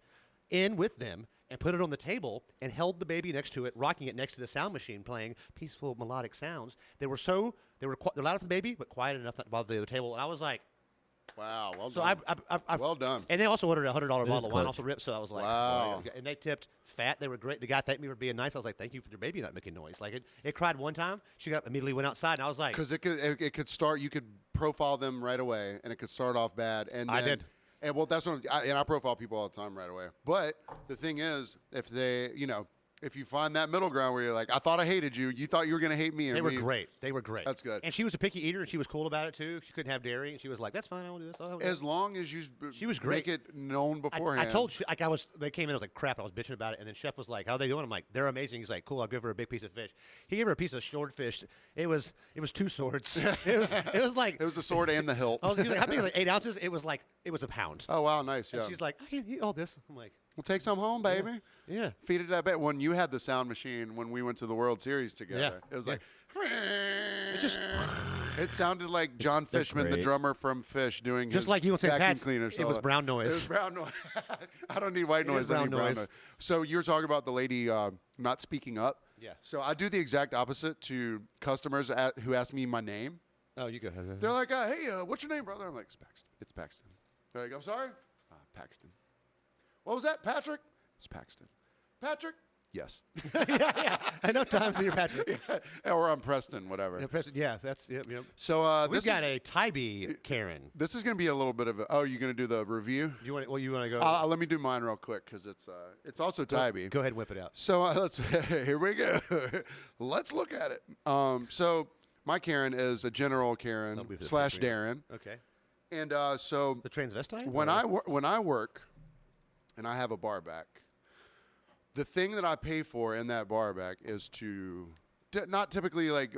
in with them and put it on the table and held the baby next to it, rocking it next to the sound machine, playing peaceful melodic sounds. They're loud for the baby, but quiet enough not to bother the table. And I was like, Wow. Well so done. I Well done. And they also ordered a $100 bottle of wine clutch. off the rip. So I was like, Wow. And they tipped fat. They were great. The guy thanked me for being nice. I was like, thank you for your baby not making noise. Like it cried one time. She got up, immediately went outside, and I was like, Because it could start. You could profile them right away, and it could start off bad. And I then, did. And well, that's what I profile people all the time right away. But the thing is, if they, if you find that middle ground where you're like, I thought I hated you, you thought you were gonna hate me. And they were great. They were great. That's good. And she was a picky eater, and she was cool about it too. She couldn't have dairy, and she was like, "That's fine. I won't do this." I'll do As long as you She was great. make it known beforehand. I told they came in. I was like, "Crap!" I was bitching about it, and then Chef was like, "How are they doing?" I'm like, "They're amazing." He's like, "Cool. I'll give her a big piece of fish." He gave her a piece of swordfish. It was 2 swords. it was like it was the sword and the hilt. I was like, how big? Like 8 ounces. It was a pound. Oh wow, nice. And Yeah. she's like, "I can't eat all this." I'm like, We'll take some home, baby. "Yeah." Feed it that bit. When you had the sound machine when we went to the World Series together, it was like. It just It sounded like John Fishman, the great. drummer from Fish, doing Just his like you would say, vacuum Pat's, cleaner it solo. was brown noise. It was brown noise. I don't need white It noise. is I need brown brown noise. noise. So you were talking about the lady not speaking up. Yeah. So I do the exact opposite to customers who ask me my name. Oh, you go. They're like, "Hey, what's your name, brother?" I'm like, "It's Paxton." It's Paxton. They're like, "I'm sorry, Paxton." What was that, Patrick? It's Paxton. Patrick? Yes. yeah. I know Tom's in your Patrick. Or I'm Preston, whatever. Yeah, that's yep. So We've this got is, a Tybee Karen. this is going to be a little bit of a. Oh, you're going to do the review? You want to go? Let me do mine real quick because it's also Tybee. Go ahead and whip it out. So let's here we go. Let's look at it. So my Karen is a General Karen That'll be for the / first reading. Darren, Okay. and so The transvestite. when I work, and I have a bar back, the thing that I pay for in that bar back is to not typically like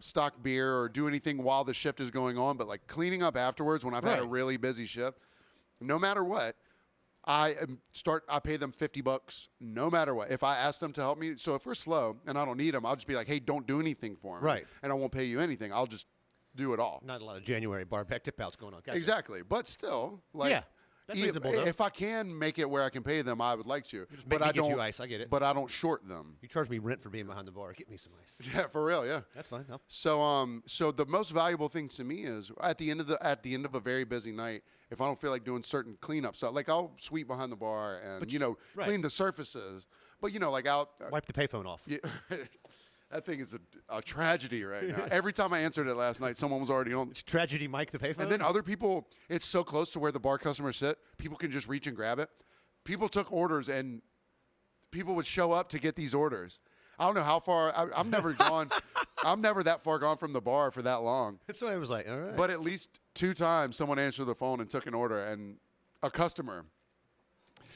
stock beer or do anything while the shift is going on, but like cleaning up afterwards when I've had a Right. really busy shift. No matter what, I pay them $50 no matter what. If I ask them to help me, so if we're slow and I don't need them, I'll just be like, hey, don't do anything for me. Right. And I won't pay you anything. I'll just do it all. Not a lot of January bar back tip outs going on. Gotcha. Exactly. But still, like, Yeah, that's reasonable, though. if I can make it where I can pay them, I would like to. But me I get you don't. ice, I get it. But I don't short them. You charge me rent for being behind the bar. Get me some ice. Yeah, for real. Yeah. That's fine. No. So the most valuable thing to me is at the end of a very busy night, if I don't feel like doing certain cleanup stuff, like I'll sweep behind the bar and right. clean the surfaces. But like out. Wipe the payphone off. Yeah, that thing is a tragedy right now. Every time I answered it last night, someone was already on. Tragedy Mike the payphone. And then other people, it's so close to where the bar customers sit, people can just reach and grab it. People took orders, and people would show up to get these orders. I don't know how far. I'm never gone. I'm never that far gone from the bar for that long. so it was like, all right. But at least 2 times, someone answered the phone and took an order, and a customer.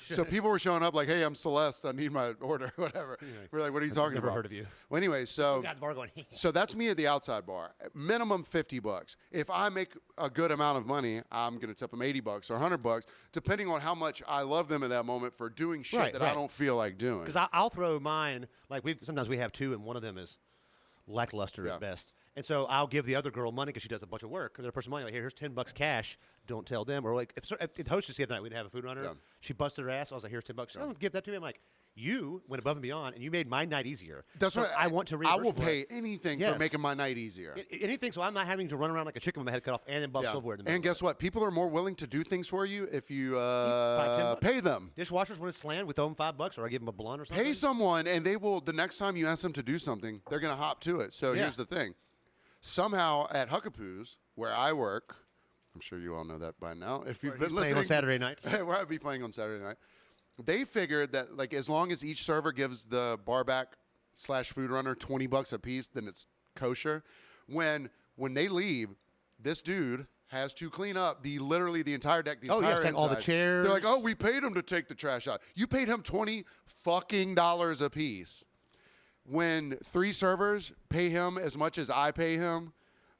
So people were showing up like, "Hey, I'm Celeste. I need my order, whatever." We're like, "What are you talking never about?" heard of you. Well, anyway, so got the bar going. so that's me at the outside bar. Minimum $50. If I make a good amount of money, I'm gonna tip them $80 or $100, depending on how much I love them in that moment for doing shit Right, that I right. don't feel like doing. Because I'll throw mine. Like sometimes we have 2, and one of them is lackluster Yeah. at best. And so I'll give the other girl money because she does a bunch of work. Or the other person money. Like, here's $10 cash. Don't tell them. Or like if the hostess the other night, we didn't have a food runner. Yeah. She busted her ass. I was like, here's $10. Don't give that to me. I'm like, you went above and beyond, and you made my night easier. That's so what I want to. I reimburse will for pay it. anything Yes. for making my night easier. Anything, so I'm not having to run around like a chicken with my head cut off and then bust silverware in the middle. And guess what? People are more willing to do things for you if you $10. pay them. Dishwashers, when it's slammed, we throw them $5, or I give them a blonde or something. Pay someone, and they will. The next time you ask them to do something, they're going to hop to it. So Yeah. here's the thing: somehow at Huckapoo's, where I work, I'm sure you all know that by now. If you've been Playing listening on Saturday nights. where I'd be playing on Saturday night. they figured that like as long as each server gives the bar back / food runner $20 a piece, then it's kosher. When they leave, this dude has to clean up literally the entire deck, the entire take all the inside. chairs. They're like, oh, we paid him to take the trash out. You paid him $20 fucking a piece. When 3 servers pay him as much as I pay him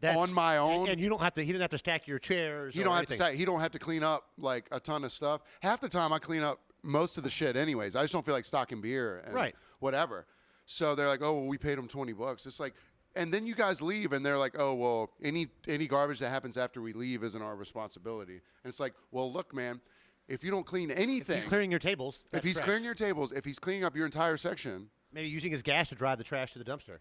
on my own, and you don't have to. He didn't have to stack your chairs. he don't have to clean up like a ton of stuff. Half the time I clean up most of the shit anyways. I just don't feel like stocking beer and whatever. So they're like, oh, well, we paid him $20. It's like, and then you guys leave and they're like, oh, well, any garbage that happens after we leave isn't our responsibility. And it's like, well, look, man, if you don't clean anything, If he's clearing your tables. if he's clearing your tables, if he's cleaning up your entire section, maybe using his gas to drive the trash to the dumpster.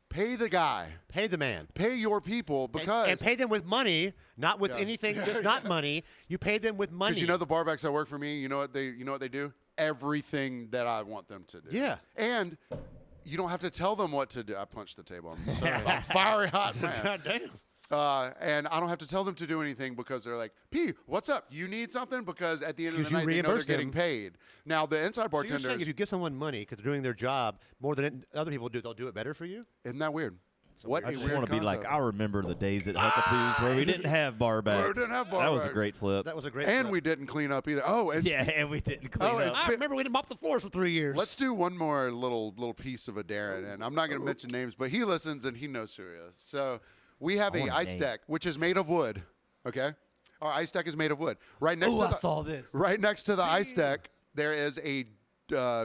pay the guy. Pay the man. Pay your people because And pay them with money, not with Yeah. anything that's not money. You pay them with money. because you know the barbacks that work for me, you know what they do? Everything that I want them to do. Yeah. And you don't have to tell them what to do. I punched the table. I'm fiery hot man. God damn. And I don't have to tell them to do anything because they're like, P, what's up? You need something? Because at the end of the Because you night, they know they're reimburse getting them. paid. Now, the inside So you're bartenders, saying if you give someone money because they're doing their job more than other people do, they'll do it better for you? isn't that weird? What I a just weird want to be like, concept. I remember the days at Huckapoo's where we didn't have bar Where we backs. didn't have bar That was a backs. great flip. That was a great And flip. we didn't clean up either. Oh, and Yeah, and we didn't clean Oh, and up. I remember we didn't mop the floors for 3 years. let's do one more little piece of a Darren. And I'm not going to mention names, but he listens and he knows who he is. So we have I a want a ice name. deck, which is made of wood. Okay? Our ice deck is made of wood. Right next Oh, to I the, saw this. Right next to the ice deck, there is a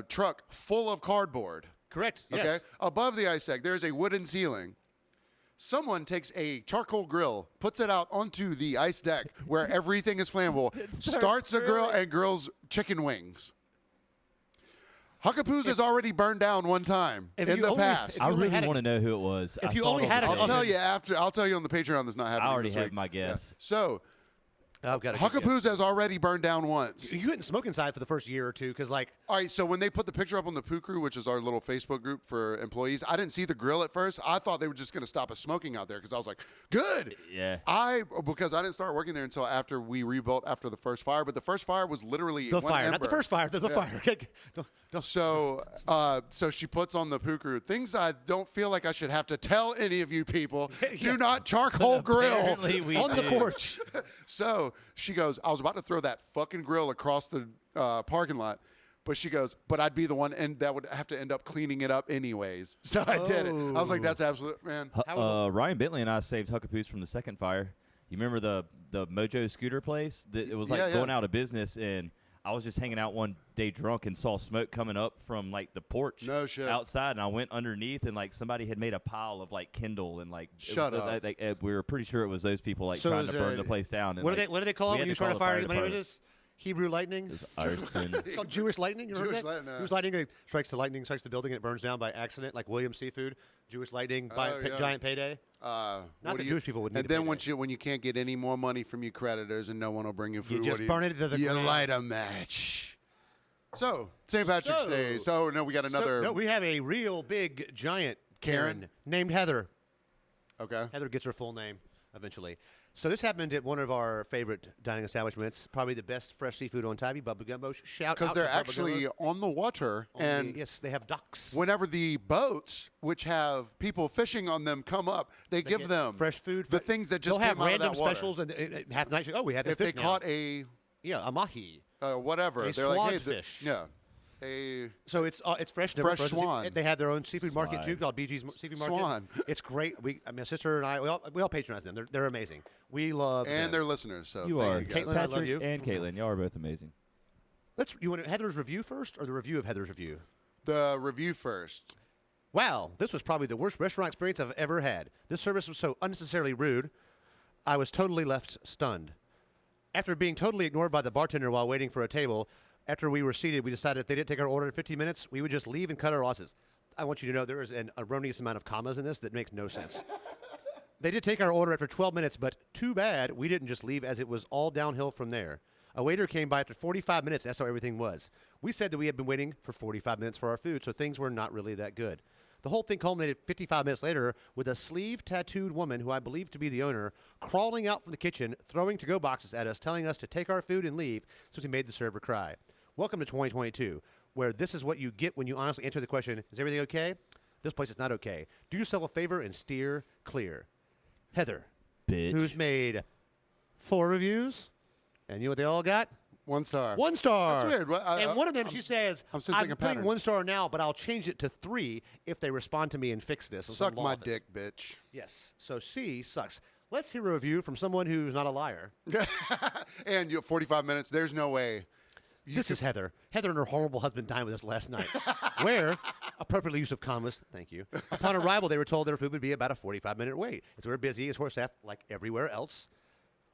truck full of cardboard. Correct. Okay. Yes. Above the ice deck, there's a wooden ceiling. Someone takes a charcoal grill, puts it out onto the ice deck where everything is flammable, starts a grill, and grills chicken wings. Huckapoo's has already burned down one time If in you the only- past. if I you only really had a- want to know who it was. if I you saw only it on had the an I'll video. tell you after. I'll tell you on the Patreon that's not happening. I already this have week. my guess. So I've got Huckapoo's has already burned down once. You couldn't smoke inside for the first year or two because, like, All right, so when they put the picture up on the Poo Crew, which is our little Facebook group for employees, I didn't see the grill at first. I thought they were just going to stop us smoking out there because I was like, good. Yeah. Because I didn't start working there until after we rebuilt after the first fire, but the first fire was literally the one fire, not ember. the first fire, the fire. Okay. Don't- So, so she puts on the Poo Crew things I don't feel like I should have to tell any of you people. Do not charcoal grill Apparently we on the do. porch. So she goes, I was about to throw that fucking grill across the parking lot, but she goes, but I'd be the one and that would have to end up cleaning it up anyways. So I did it. I was like, that's absolute, man. Ryan Bentley and I saved Huckapoo's from the second fire. You remember the Mojo scooter place? It was like Yeah, yeah. going out of business, and I was just hanging out one day drunk and saw smoke coming up from like the porch No shit. outside, and I went underneath, and like somebody had made a pile of like kindle and like Shut up. we were pretty sure it was those people like So trying is, to burn the place down. And, What like, do they call we it had when you to try call to the fire? fire What is department. this? Hebrew lightning. It was arson. It's called Jewish lightning. You remember Jewish that? lightning, Jewish lightning. It strikes the building, and it burns down by accident, like Williams Seafood. Jewish lightning, yeah. giant payday. What Not do that you- Jewish people would need And to then pay when you can't get any more money from your creditors and no one will bring you food, just what do burn it to the you ground. light a match. So St. Patrick's Day. So no, we got another. No, we have a real big giant Karen? Karen named Heather. Okay. Heather gets her full name eventually. So this happened at one of our favorite dining establishments, probably the best fresh seafood on Tybee, Bubba Gumbo's. Shout out Because to they're Bubba actually Gumbo. on the water, and yes, they have docks. whenever the boats, which have people fishing on them, come up, they give get them fresh food. the things that just They'll came have out of random that water. specials and half night. Oh, we had this If they fish now. caught a a mahi. whatever, A they're like, hey, swanfish. yeah, a So it's fresh. never Fresh frozen. swan. They have their own seafood market too, Swine. called BG's Seafood Market. Swan. It's great. My sister and I, we all patronize them. They're amazing. We love and them. their listeners. So You thank are you guys. Caitlin, I love Patrick you. and Caitlin. Y'all are both amazing. You want Heather's review first, or the review of Heather's review? The review first. Wow, this was probably the worst restaurant experience I've ever had. This service was so unnecessarily rude, I was totally left stunned. After being totally ignored by the bartender while waiting for a table, after we were seated, we decided if they didn't take our order in 15 minutes, we would just leave and cut our losses. I want you to know there is an erroneous amount of commas in this that makes no sense. They did take our order after 12 minutes, but too bad we didn't just leave, as it was all downhill from there. A waiter came by after 45 minutes. That's how everything was. We said that we had been waiting for 45 minutes for our food, so things were not really that good. The whole thing culminated 55 minutes later with a sleeve-tattooed woman, who I believe to be the owner, crawling out from the kitchen, throwing to-go boxes at us, telling us to take our food and leave, since we made the server cry. Welcome to 2022, where this is what you get when you honestly answer the question, is everything okay? This place is not okay. Do yourself a favor and steer clear. Heather, Bitch. who's made 4 reviews, and you know what they all got? 1 star. 1 star. That's weird. Well, And one of them, she says, I'm sensing a putting pattern. 1 star now, but I'll change it to 3 if they respond to me and fix this. in Suck some law my office. dick, bitch. Yes. So C sucks. Let's hear a review from someone who's not a liar. And you 45 minutes. There's no way. This is Heather. Heather and her horrible husband dined with us last night. Where, appropriate use of commas, thank you. Upon arrival, they were told their food would be about a 45-minute wait. As we were busy as horse staff, like everywhere else.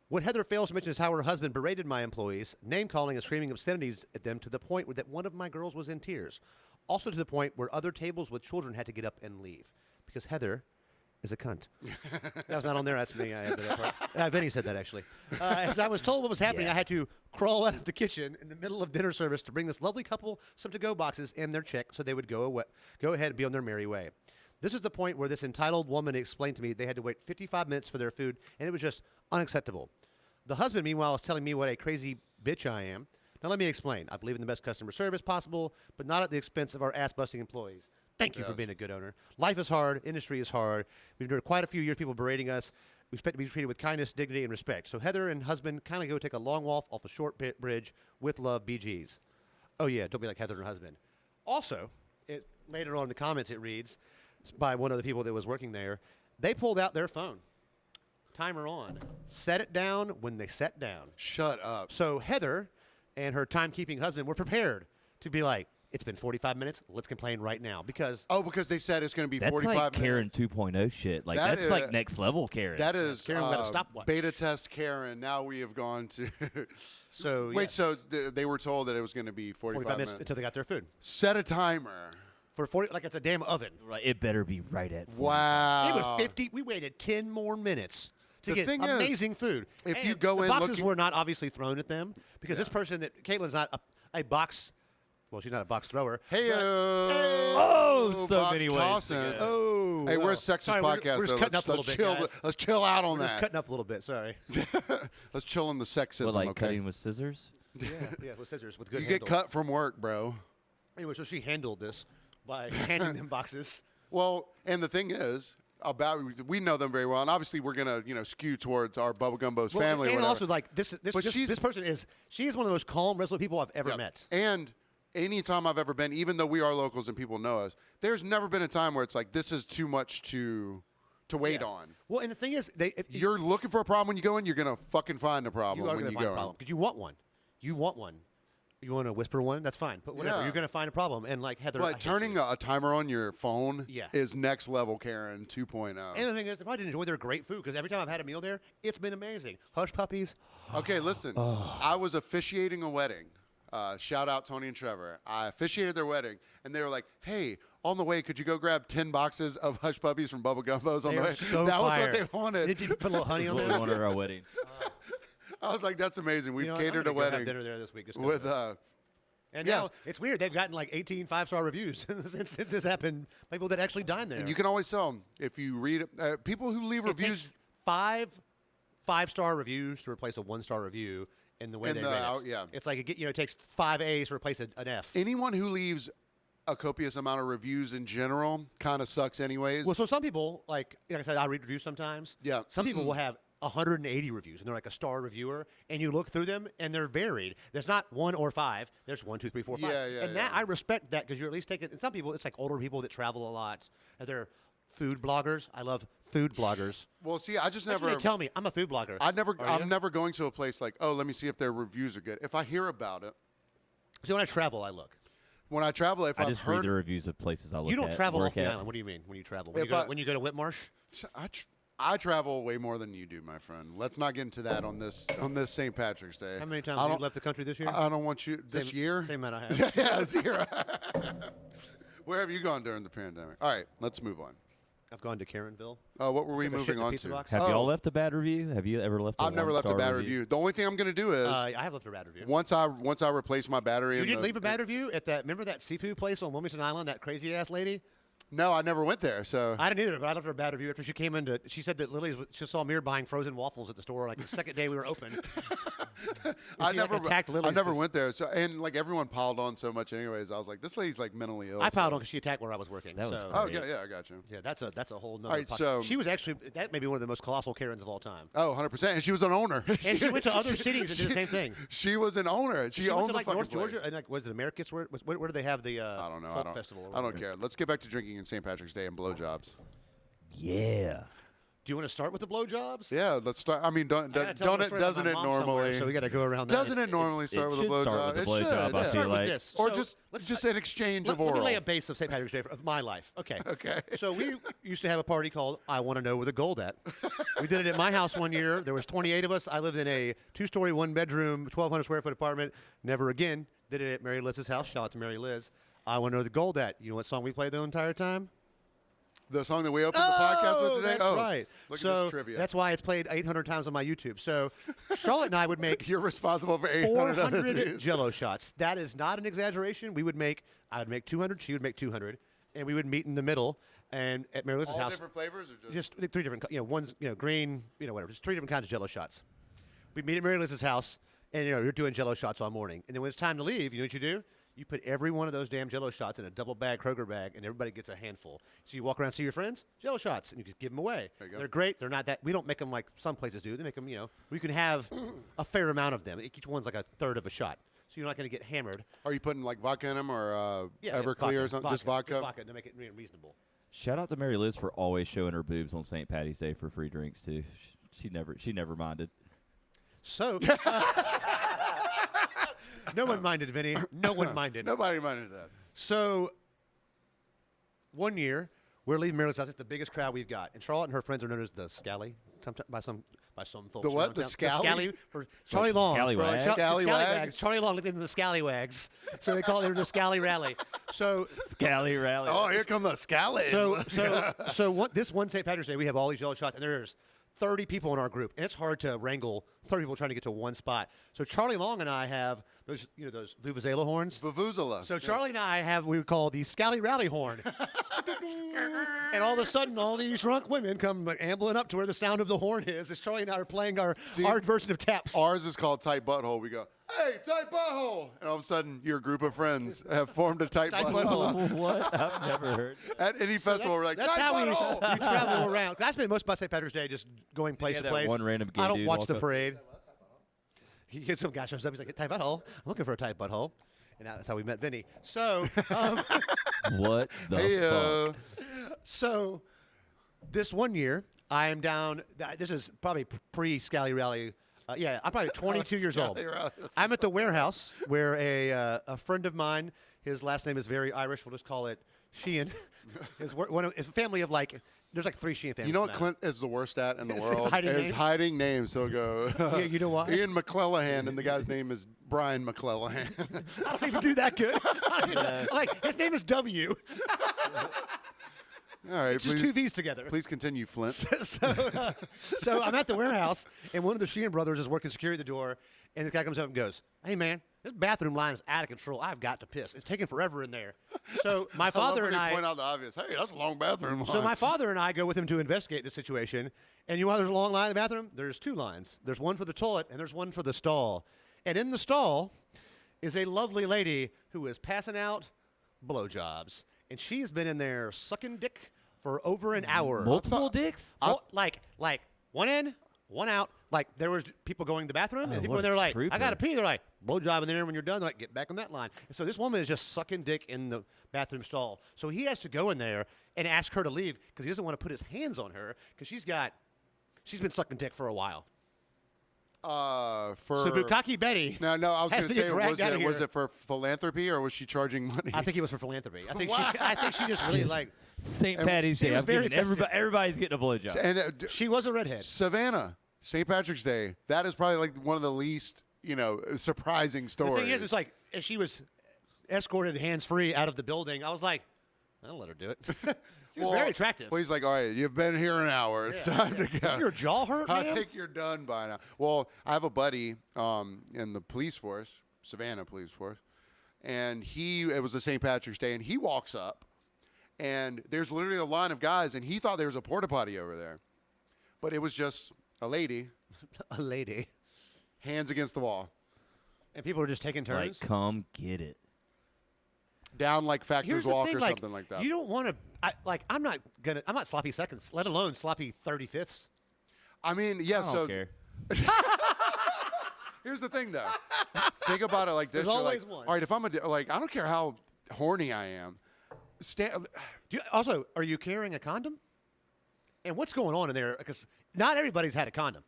What Heather fails to mention is how her husband berated my employees, name-calling and screaming obscenities at them to the point where that one of my girls was in tears. Also to the point where other tables with children had to get up and leave. Because Heather is a cunt. That was not on there. That's me. I added that part. Vinny said that, actually. As I was told what was happening, Yeah. I had to crawl out of the kitchen in the middle of dinner service to bring this lovely couple some to-go boxes and their check so they would go ahead and be on their merry way. This is the point where this entitled woman explained to me they had to wait 55 minutes for their food, and it was just unacceptable. The husband, meanwhile, is telling me what a crazy bitch I am. Now, let me explain. I believe in the best customer service possible, but not at the expense of our ass-busting employees. Thank you for being a good owner. Life is hard. Industry is hard. We've endured quite a few years people berating us. We expect to be treated with kindness, dignity, and respect. So Heather and husband kind of go take a long walk off a short bridge with love, BGs. Oh, yeah, don't be like Heather and her husband. Also, later on in the comments it reads, by one of the people that was working there, they pulled out their phone. Timer on. Set it down when they sat down. Shut up. So Heather and her timekeeping husband were prepared to be like, it's been 45 minutes. Let's complain right now because Oh, because they said it's going to be That's 45 like Karen minutes. 2.0 shit. Like, That that's is- like next level Karen. That is Karen got a stopwatch. beta test Karen. Now we have gone to. so. Wait, yes, so they were told that it was going to be 45 minutes. until they got their food Set a timer. for 40 like it's a damn oven. Right, it better be right at 40. Wow. It was 50. We waited 10 more minutes to The get thing is, amazing food. if And you go the in boxes looking- were not obviously thrown at them because this person that Caitlin's not a box. Well, she's not a box thrower. Hey, Oh, so box many ways to tossing. go. Oh, Hey, well, we're a sexist sorry, podcast. We're though. just cutting up a little let's bit, chill. guys. Let's chill out on We're just that. cutting up a little bit. Sorry. Let's chill in the sexism. What, like okay. cutting with scissors? yeah, with scissors, with good You handle. get cut from work, bro. Anyway, so she handled this by handing them boxes. Well, and the thing is, we know them very well, and obviously we're gonna skew towards our Bubba Gumbo's family. or and whatever. also like this person is one of the most calm, resolute people I've ever Yeah. met. And anytime I've ever been, even though we are locals and people know us, there's never been a time where it's like this is too much to wait on. Well, and the thing is, if You're looking for a problem when you go in, you're gonna fucking find a problem you are when going to you find go a in. problem because you want one. You want one. You want to whisper one? That's fine. But whatever, Yeah. you're going to find a problem. And like Heather, I But hate turning you. a timer on your phone Yeah. is next level, Karen 2.0. And the thing is, they probably didn't enjoy their great food because every time I've had a meal there, it's been amazing. Hush puppies. Okay, listen. I was officiating a wedding. Shout out Tony and Trevor. I officiated their wedding, and they were like, "Hey, on the way, could you go grab 10 boxes of Hush Puppies from Bubba Gumbo's on They the are way?" so that was fire. what they wanted. Did you put a little honey on What we there? wanted at our wedding. I was like, "That's amazing. We've You know, catered I'm a gonna go have wedding dinner there this week. Just with." and yes. now it's weird. They've gotten like 18 5-star reviews since this happened. People that actually dine there. And you can always tell them if you read people who leave It reviews. takes 5-star reviews to replace a 1-star review in the way In they the rate it. out- yeah. It's like it takes 5 A's to replace an F. Anyone who leaves a copious amount of reviews in general kind of sucks, anyways. Well, so some people, like I said, I read reviews sometimes. Yeah. Some people will have 180 reviews, and they're like a star reviewer, and you look through them, and they're varied. There's not 1 or 5. There's 1, 2, 3, 4, 5. Yeah, yeah, and that yeah. I respect that because you're at least taking. And some people, it's like older people that travel a lot. And they're food bloggers. I love food bloggers. Well, see, I just That's never. what they tell me. I'm a food blogger. Are I'm you? never going to a place like, oh, let me see if their reviews are good. If I hear about it, So when I travel, I look. when I travel, if I I've just read heard, the reviews of places I look at. You don't travel work off the at. island. What do you mean when you travel? When, If you, go, I- when you go to Whitmarsh? I travel way more than you do, my friend. Let's not get into that on this St. Patrick's Day. How many times I have you don't- left the country this year? I don't want you this year. Same amount I have. Yeah, 0. Where have you gone during the pandemic? All right, let's move on. I've gone to Karenville. What were we Took a shit moving in a on pizza to? box. Have Oh, y'all left a bad review? Have you ever left a I've never left a one-star bad review. The only thing I'm going to do is I have left a bad review. once I replace my battery. You in didn't the- leave a bad review at that. Remember that seafood place on Wilmington Island? That crazy ass lady. No, I never went there. So I didn't either, but I left her a bad review after she came into. She said that she saw me buying frozen waffles at the store like the second day we were open. I she, never, attacked Lily's I never 'cause went there. So and like everyone piled on so much, anyways. I was like, this lady's like mentally ill. I piled so. on because she attacked where I was working. That was so, Oh great. yeah, I got you. yeah, that's a whole nother. All right, so- she was actually that may be one of the most colossal Karens of all time. Oh, 100%. And she was an owner. And she went to other cities and did the same thing. She was an owner. She went owned to the like fucking North place. Georgia and like was it Americus? Where do they have the I don't know. folk festival? or I don't whatever? care. Let's get back to drinking and St. Patrick's Day and blowjobs. Yeah. Do you want to start with the blowjobs? Yeah, let's start. I mean, I gotta tell the story about doesn't my it mom somewhere, normally? So we got to go around. Doesn't it normally start with a should blowjob? start with a It blowjob, should, I yeah. feel Start with like. this. Or So just let's an exchange of Let me oral. lay a base of St. Patrick's Day of my life. Okay. Okay. So we used to have a party called I Want to Know Where the Gold At. We did it at my house one year. There was 28 of us. I lived in a 2-story, 1-bedroom, 1,200 square foot apartment. Never again. Did it at Mary Liz's house. Shout out to Mary Liz. I Want to Know Where the Gold At. You know what song we played the entire time? The song that we opened the podcast with today? That's right. Look so at this trivia. that's why it's played 800 times on my YouTube. So Charlotte and I would make You're responsible for 800 of 400 views. Jello shots. That is not an exaggeration. I would make 200. She would make 200, and we would meet in the middle. And at Mary Liz's All house, different flavors or just 3 different, one's green, whatever, just 3 different kinds of Jello shots. We meet at Mary Liz's house, and you're doing Jello shots all morning. And then when it's time to leave, you know what you do? You put every one of those damn Jello shots in a double bag Kroger bag, and everybody gets a handful. So you walk around, see your friends, Jello shots, and you just give them away. There you go. They're great. They're not that. We don't make them like some places do. They make them, we can have a fair amount of them. Each one's like a third of a shot, so you're not going to get hammered. Are you putting like vodka in them or Yeah, Everclear or something? Just vodka? to make it reasonable. Shout out to Mary Liz for always showing her boobs on St. Patty's Day for free drinks too. She never minded. So, no one minded, Vinny. No one minded. Nobody minded that. So, one year, we're leaving Maryland's house. It's the biggest crowd we've got. And Charlotte and her friends are known as the Scally by some folks. The what? around The town. Scally? Scally for Charlie Long. Scallywags? For Scallywags? Charlie Long lived in the Scallywags. So they call it the Scally Rally. So, Scally rally. Oh, here come the scallies. this one St. Patrick's Day, we have all these yellow shots, and there's 30 people in our group, and it's hard to wrangle 30 people trying to get to one spot. So Charlie Long and I have those Vuvuzela horns. Vuvuzela. So Charlie and I have what we would call the Scally Rally horn. And all of a sudden, all these drunk women come ambling up to where the sound of the horn is as Charlie and I are playing our version of taps. Ours is called Tight Butthole. We go, hey, Tight Butthole. And all of a sudden, your group of friends have formed a Tight Tight Butthole. Butthole. What? I've never heard. At any festival, we're like, That's Tight how Butthole. we travel around. I spend most of my St. Patrick's Day just going place to that place. one random gay I don't dude watch walk the up. parade. He gets some guy shows up. He's like, tight butthole. I'm looking for a tight butthole. And that's how we met Vinny. So, What the Hey, fuck? so this one year, I am down. This is probably pre-Scally Rally. Yeah, I'm probably 22 years old. Scally Rally. I'm at the warehouse where a friend of mine, his last name is very Irish. We'll just call it Sheehan. His family of like, there's like 3 Sheehan families. You know what now. Clint is the worst at in the It's world? hiding Is names. hiding names. He'll go, Yeah, you know why? Ian McClellan, and the guy's name is Brian McClellan. I don't even do that good. Like his name is W. All right, It's just 2 V's together. please continue, Flint. So I'm at the warehouse, and one of the Sheehan brothers is working security at the door, and this guy comes up and goes, "Hey man, this bathroom line is out of control. I've got to piss. It's taking forever in there." So my I love father when and they I. point out the obvious. Hey, that's a long bathroom line. So my father and I go with him to investigate the situation. And you know why there's a long line in the bathroom? There's 2 lines. There's one for the toilet, and there's one for the stall. And in the stall is a lovely lady who is passing out blowjobs. And she's been in there sucking dick for over an hour. Multiple dicks? Like one in, one out. Like there was people going to the bathroom, and people what when they're a like, trooper. "I gotta pee." They're like, "Blowjob in there." When you're done, they're like, "Get back on that line." And so this woman is just sucking dick in the bathroom stall. So he has to go in there and ask her to leave because he doesn't want to put his hands on her because she's been sucking dick for a while. So Bukkake Betty. No, I was has going to to get say, dragged out of was here. it for philanthropy or was she charging money? I think it was for philanthropy. I think she just really like. St. Patty's she Day. was I'm very getting everybody's getting a blowjob. and She was a redhead. Savannah, St. Patrick's Day. That is probably like one of the least, surprising The stories. thing is, it's like as she was escorted hands free out of the building, I was like, I'll let her do it. She was very attractive. Well, he's like, all right, you've been here an hour. It's time to go. Your jaw hurt, I man? think you're done by now. Well, I have a buddy in the police force, Savannah Police Force, and it was a St. Patrick's Day, and he walks up, and there's literally a line of guys, and he thought there was a porta potty over there, but it was just a lady, A lady. hands against the wall, And people are just taking turns. Like, come get it. down like Here's Factor's the Walk thing, or something like that. You don't want to. I'm not sloppy seconds, let alone sloppy 35ths. I mean, yeah. I don't So care. here's the thing, though. Think about it like this. There's You're always like, one. all right, if I'm I don't care how horny I am. Also, are you carrying a condom? And what's going on in there? Because not everybody's had a condom.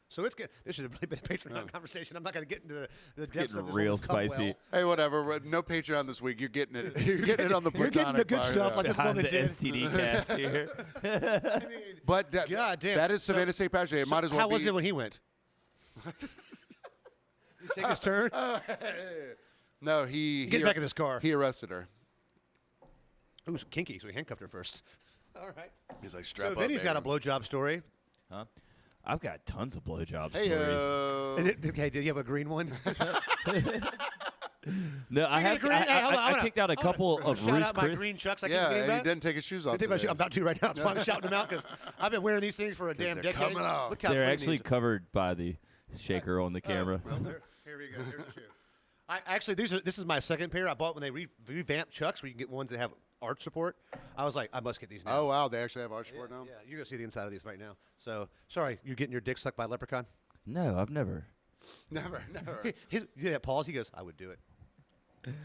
So it's good. This should have really been a Patreon conversation. I'm not going to get into the depths of Getting this real woman's cum spicy. well. Hey, whatever. No Patreon this week. You're getting it. You're getting it on the You're getting the platonic good part, stuff yeah. like this Behind woman the did. STD cast here. I mean, But that, God damn. that is Savannah St. Patrick's Day. It might as well how be. was it when he went? You take his turn. No, he Get back in this car. He arrested her. It was kinky, so he handcuffed her first. All right. He's like, strap So up. Vinny's got a baby. blowjob story. Huh? I've got tons of blowjob Hey, stories. Okay, did you have a green one? No, I have. green- hey, hold on, I kicked out a couple of Shout Roos out my Chris. green chucks. I keep yeah, forgetting and he about. didn't take his shoes off. I take my today. shoe- I'm about to right now. That's why I'm shouting them out because I've been wearing these things for a damn they're decade. coming off. Look how They're clean actually these are. covered by the shaker on the camera. Well, here we go. Here's the shoe. This is my second pair. I bought when they revamped Chucks, where you can get ones that have arch support. I was like, I must get these now. Oh wow, they actually have arch support now. Yeah, you're gonna see the inside of these right now. So sorry, you're getting your dick sucked by a leprechaun. No, I've never. Never. Yeah, pause. He goes, I would do it.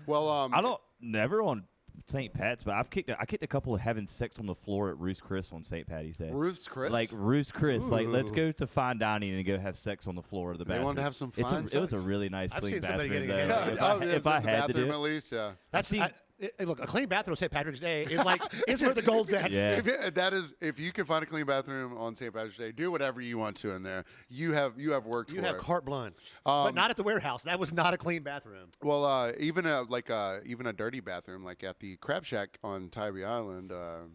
Well, I don't. Never on St. Pat's, but I kicked a couple of having sex on the floor at Roos Chris on St. Patty's Day. Ruth's Chris. Like Roos Chris, like let's Ooh. go to fine dining and go have sex on the floor of the They bathroom. wanted to have some It's fine It was a sex. really nice I've clean seen somebody bathroom. getting though. it. Like, if I in the had to do bathroom it, at least, yeah. That's seen- look, a clean bathroom on St. Patrick's Day is like it's where the gold's at. Yeah. If you can find a clean bathroom on St. Patrick's Day, do whatever you want to in there. You have worked You for have it. carte blanche, but not at the warehouse. That was not a clean bathroom. Well, even a dirty bathroom, like at the Crab Shack on Tybee Island, a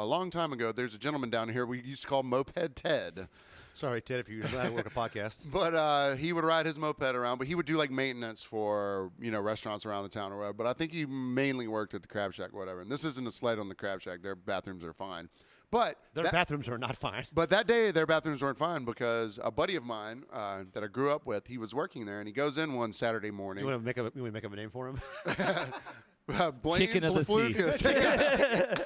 long time ago. There's a gentleman down here we used to call Moped Ted, Sorry, Ted, if you know how to work a podcast. but he would ride his moped around. But he would do like maintenance for restaurants around the town or whatever. But I think he mainly worked at the Crab Shack or whatever. And this isn't a slight on the Crab Shack. Their bathrooms are fine, but Their bathrooms are not fine. But that day, their bathrooms weren't fine because a buddy of mine that I grew up with, he was working there, and he goes in one Saturday morning. You want to make up a name for him? Blaine Chicken of the sea. Flukas.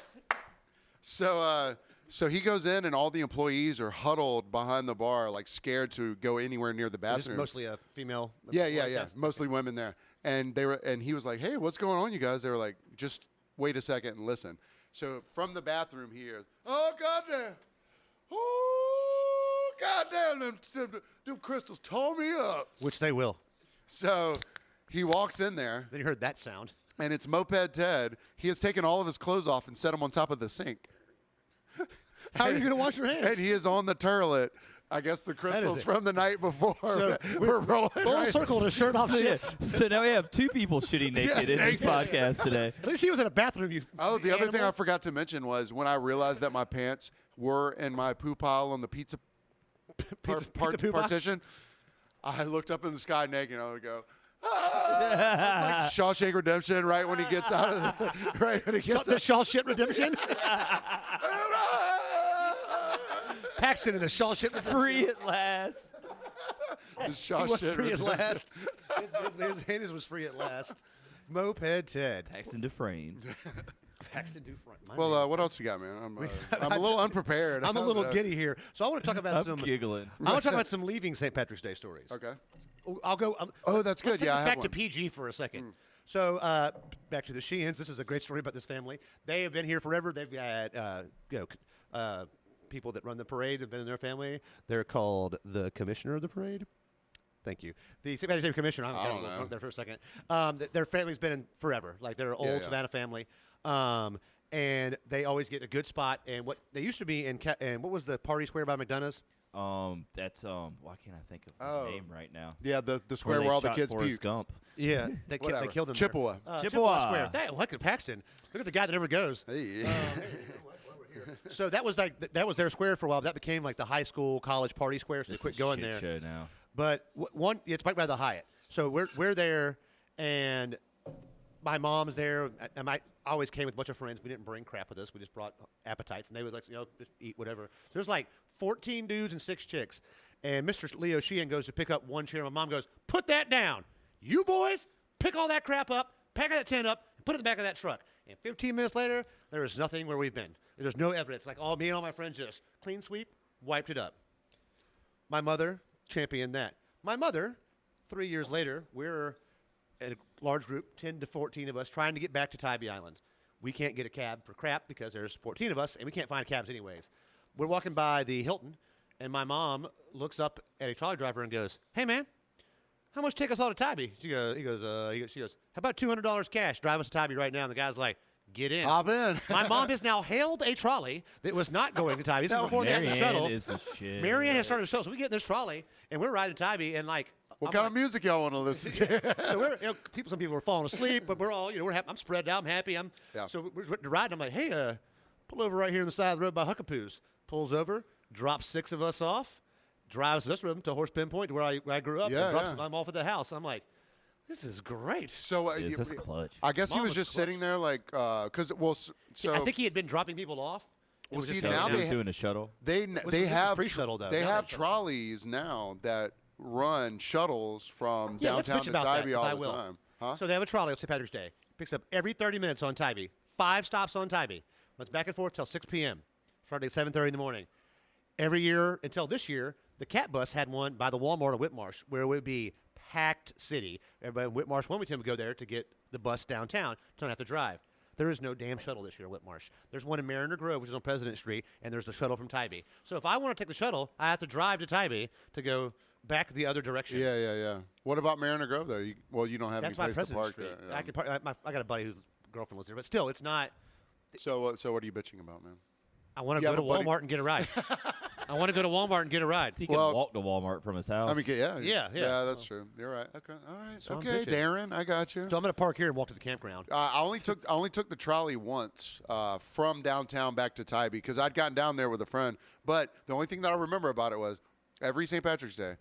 So he goes in, and all the employees are huddled behind the bar, like scared to go anywhere near the Just bathroom. mostly a female. Yeah. Mostly women there, and he was like, "Hey, what's going on, you guys?" They were like, "Just wait a second and listen." So from the bathroom he hears, "Oh goddamn! Oh goddamn! Them crystals tore me up." Which they will. So he walks in there, Then you heard that sound. and it's Moped Ted. He has taken all of his clothes off and set them on top of the sink. How are you going to wash your hands? And he is on the turlet. I guess the crystals it. from the night before So were rolling. Full right. circle to shirt off So, yeah, shits. so now we have two people shitting naked in this podcast today. At least he was in a bathroom. You. Oh, the other thing I animal. forgot to mention was when I realized that my pants were in my poo pile on the pizza Pizza poo box? partition, I looked up in the sky naked and I would go, ah! It's like Shawshank Redemption, right when he gets out of the, right when he gets The Shawshit Redemption. Paxton in the Shawshit Redemption. Free at last. the He was Shawshank free at Redemption. last. His was free at last. Moped Ted. Paxton Dufresne. Paxton Dufresne. My Well, man. what else we got, man? I'm a little unprepared. I'm a little giddy here, so I want to talk about I'm some. giggling. I want to talk about some leaving St. Patrick's Day stories. Okay. I'll go. Oh, that's good. Let's take Yeah, this I back have to one. PG for a second. So back to the Sheehan's. This is a great story about this family. They have been here forever. They've had people that run the parade have been in their family. They're called the commissioner of the parade. Thank you. The St. Patrick's Day commissioner. I'm I don't going to know. go there for a second. Their family's been in forever. Like they're an old yeah. Savannah family. And they always get a good spot. And what they used to be in, and what was the party square by McDonough's? That's why can't I think of the name right now? Yeah, the square they where all the shot kids Forrest puke. Gump. Yeah, they Whatever. killed them. Chippewa. There. Chippewa. Square. Look at Paxton. Look at the guy that never goes. Hey. So that was their square for a while. That became like the high school, college party square. So they It's quit a going shit there. show now. But it's right by the Hyatt. So we're there, and my mom's there, and I always came with a bunch of friends. We didn't bring crap with us. We just brought appetites, and they would just eat whatever. So there's like 14 dudes and 6 chicks. And Mr. Leo Sheehan goes to pick up one chair. My mom goes, "Put that down. You boys, pick all that crap up, pack that tent up, and put it in the back of that truck." And 15 minutes later, there is nothing where we've been. There's no evidence. Like me and all my friends just clean sweep, wiped it up. My mother championed that. My mother, 3 years later, we're a large group, 10 to 14 of us, trying to get back to Tybee Island. We can't get a cab for crap because there's 14 of us, and we can't find cabs anyways. We're walking by the Hilton, and my mom looks up at a trolley driver and goes, "Hey, man, how much take us all to Tybee?" She goes, "How about $200 cash? Drive us to Tybee right now." And the guy's like, "Get in." Hop in. My mom has now hailed a trolley that was not going to Tybee. This is before they had the shuttle. Marianne is the shit. Marianne has started a shuttle, so we get in this trolley, and we're riding to Tybee, and like, What kind of music y'all want to listen to? so we're, some people are falling asleep, but we're all, we're happy. I'm spread out. I'm happy. Yeah. So we're riding. I'm like, "Hey, pull over right here on the side of the road by Huckapoos." Pulls over, drops 6 of us off, drives this room to Horse Pinpoint, where I grew up. Yeah, and drops yeah. I'm off at the house. I'm like, this is great. So This is clutch. I guess he Mom was was just clutch. sitting there like, because so I think he had been dropping people off. Well, see, So now he was they doing a shuttle. they this have is pre-shuttle, though. they Now have they shuttle. trolleys now that run shuttles from Yeah, let's downtown bitch to about that, Tybee 'cause I all the will. time. Huh? So they have a trolley on St. Patrick's Day. Picks up every 30 minutes on Tybee. 5 stops on Tybee. Runs back and forth till 6 p.m. Friday, 7:30 in the morning. Every year until this year, the cat bus had one by the Walmart of Whitmarsh, where it would be packed city. Everybody in Whitmarsh, Wilmington would go there to get the bus downtown, so don't have to drive. There is no damn shuttle this year in Whitmarsh. There's one in Mariner Grove, which is on President Street, and there's the shuttle from Tybee. So if I want to take the shuttle, I have to drive to Tybee to go back the other direction. Yeah. What about Mariner Grove though? You don't have That's any my place to President park Street. there. I could park, I got a buddy whose girlfriend lives there, but still, it's not. So what are you bitching about, man? I want to You go have to a buddy- Walmart and get a ride. I want to go to Walmart and get a ride. He can Well- walk to Walmart from his house. I mean, yeah. Yeah. Yeah, that's true. You're right. Okay. All right. So I'm okay, bitching. Darren, I got you. So I'm going to park here and walk to the campground. I only took the trolley once from downtown back to Tybee because I'd gotten down there with a friend. But the only thing that I remember about it was every St. Patrick's Day,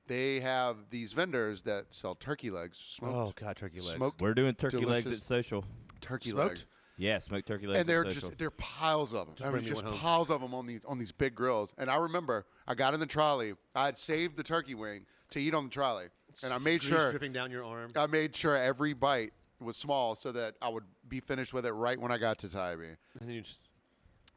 they have these vendors that sell turkey legs, smoked, Oh, God, turkey legs. smoked We're doing turkey legs delicious at social. turkey Smoked? legs, Yeah, smoked turkey legs. and they're at social. just they're piles of them. I bring mean, me just one home. piles of them on these big grills. And I remember I got in the trolley. I had saved the turkey wing to eat on the trolley, and I made Grease sure dripping down your arm. every bite was small so that I would be finished with it right when I got to Tybee. And then you just,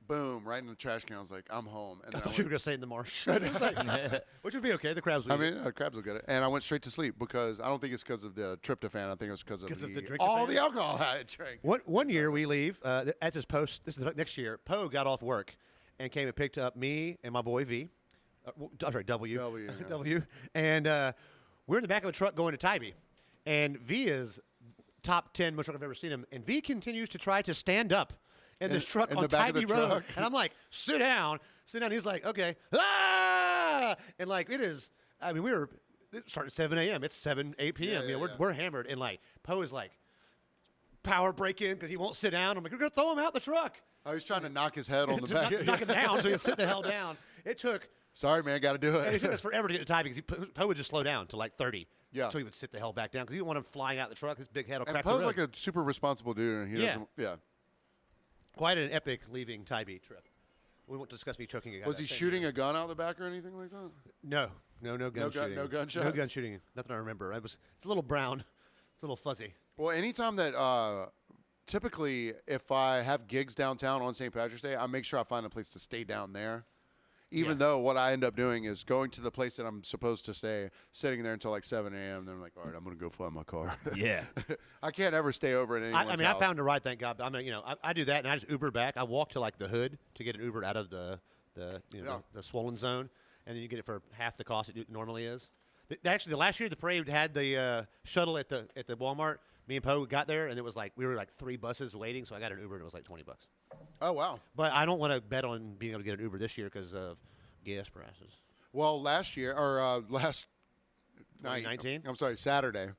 Boom, right in the trash can. I was like, I'm home. And I then thought you were going to say in the marsh. It's like, which would be okay. The crabs would I eat it. mean, crabs will get it. And I went straight to sleep because I don't think it's because of the tryptophan. I think it was because of Because of the, the all tryptophan? the alcohol I drank. One year we leave at this post. This is the next year. Poe got off work and came and picked up me and my boy V. Sorry, W. W, yeah. W. And we're in the back of a truck going to Tybee. And V is top 10 most truck I've ever seen him. And V continues to try to stand up in this truck in on the back of the Tybee Road. truck. And I'm like, sit down. He's like, okay. Ah! And like, it is, I mean, it started at 7 a.m. It's 8 p.m. Yeah, We're hammered. And like, Poe is like, power break in because he won't sit down. I'm like, we're going to throw him out the truck. I was trying to knock his head on the To back. knock him down so he'd sit the hell down. It took Sorry, man, got to do and it took it. us forever to get to Tybee because Poe would just slow down to like 30. Yeah. So he would sit the hell back down because you don't want him flying out the truck. His big head will And crack Poe's the road. like a super responsible dude. And he Yeah. doesn't, yeah. Quite an epic leaving Tybee trip. We won't discuss me choking a guy. Was he shooting a gun out the back or anything like that? No gun No gun- shooting. no gunshots? No gun shooting. Nothing I remember. It's a little brown. It's a little fuzzy. Well, anytime that typically if I have gigs downtown on St. Patrick's Day, I make sure I find a place to stay down there. Even though what I end up doing is going to the place that I'm supposed to stay, sitting there until like 7 a.m. Then I'm like, all right, I'm going to go find my car. Yeah. I can't ever stay over at anyone's I mean, house. I found a ride, thank God. But I do that, and I just Uber back. I walk to like the hood to get an Uber out of the swollen zone, and then you get it for half the cost it normally is. Actually, the last year the parade had the shuttle at the Walmart. Me and Poe got there, and it was like we were like 3 buses waiting, so I got an Uber, and it was like $20. Oh, wow. But I don't want to bet on being able to get an Uber this year because of gas prices. Well, last year, or last night. 2019? I'm sorry, Saturday.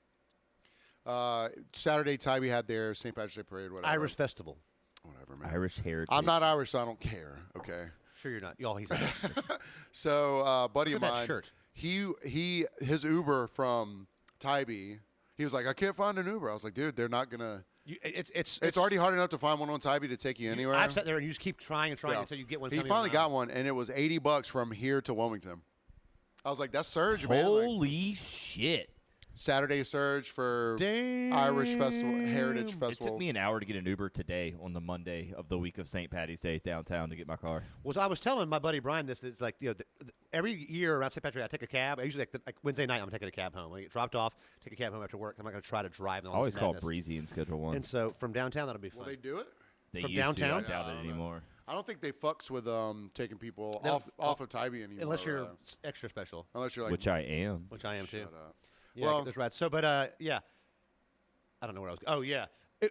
Saturday, Tybee had their St. Patrick's Day parade, whatever. Irish Festival. Whatever, man. Irish heritage. I'm not Irish, so I don't care, okay? Sure you're not. Y'all, he's not. So, buddy Look of at that mine, shirt. his Uber from Tybee He was like, I can't find an Uber. I was like, dude, they're not gonna. It's already hard enough to find one on Tybee to take you anywhere. I've sat there and you just keep trying and trying Yeah. until you get one. He coming finally around. got one, and it was $80 from here to Wilmington. I was like, that's surge, man. Like, Holy shit. Saturday surge for Irish Festival, Heritage It Festival. took me an hour to get an Uber today on the Monday of the week of St. Patty's Day downtown to get my car. Well, I was telling my buddy Brian this. It's like every year around St. Patrick's Day, I take a cab. I usually like Wednesday night, I'm taking a cab home. When I get dropped off, take a cab home after work. I'm not going to try to drive. I always call Breezy and schedule one. And so from downtown, that'll be fun. Will they do it? They from used downtown? To. I doubt it anymore. I don't think they fucks with taking people No, off of Tybee anymore. Unless you're extra special, unless you're like, Which I am. which I am too. shut up. Yeah, Well- there's rides. So, but yeah, I don't know where I was. Oh yeah,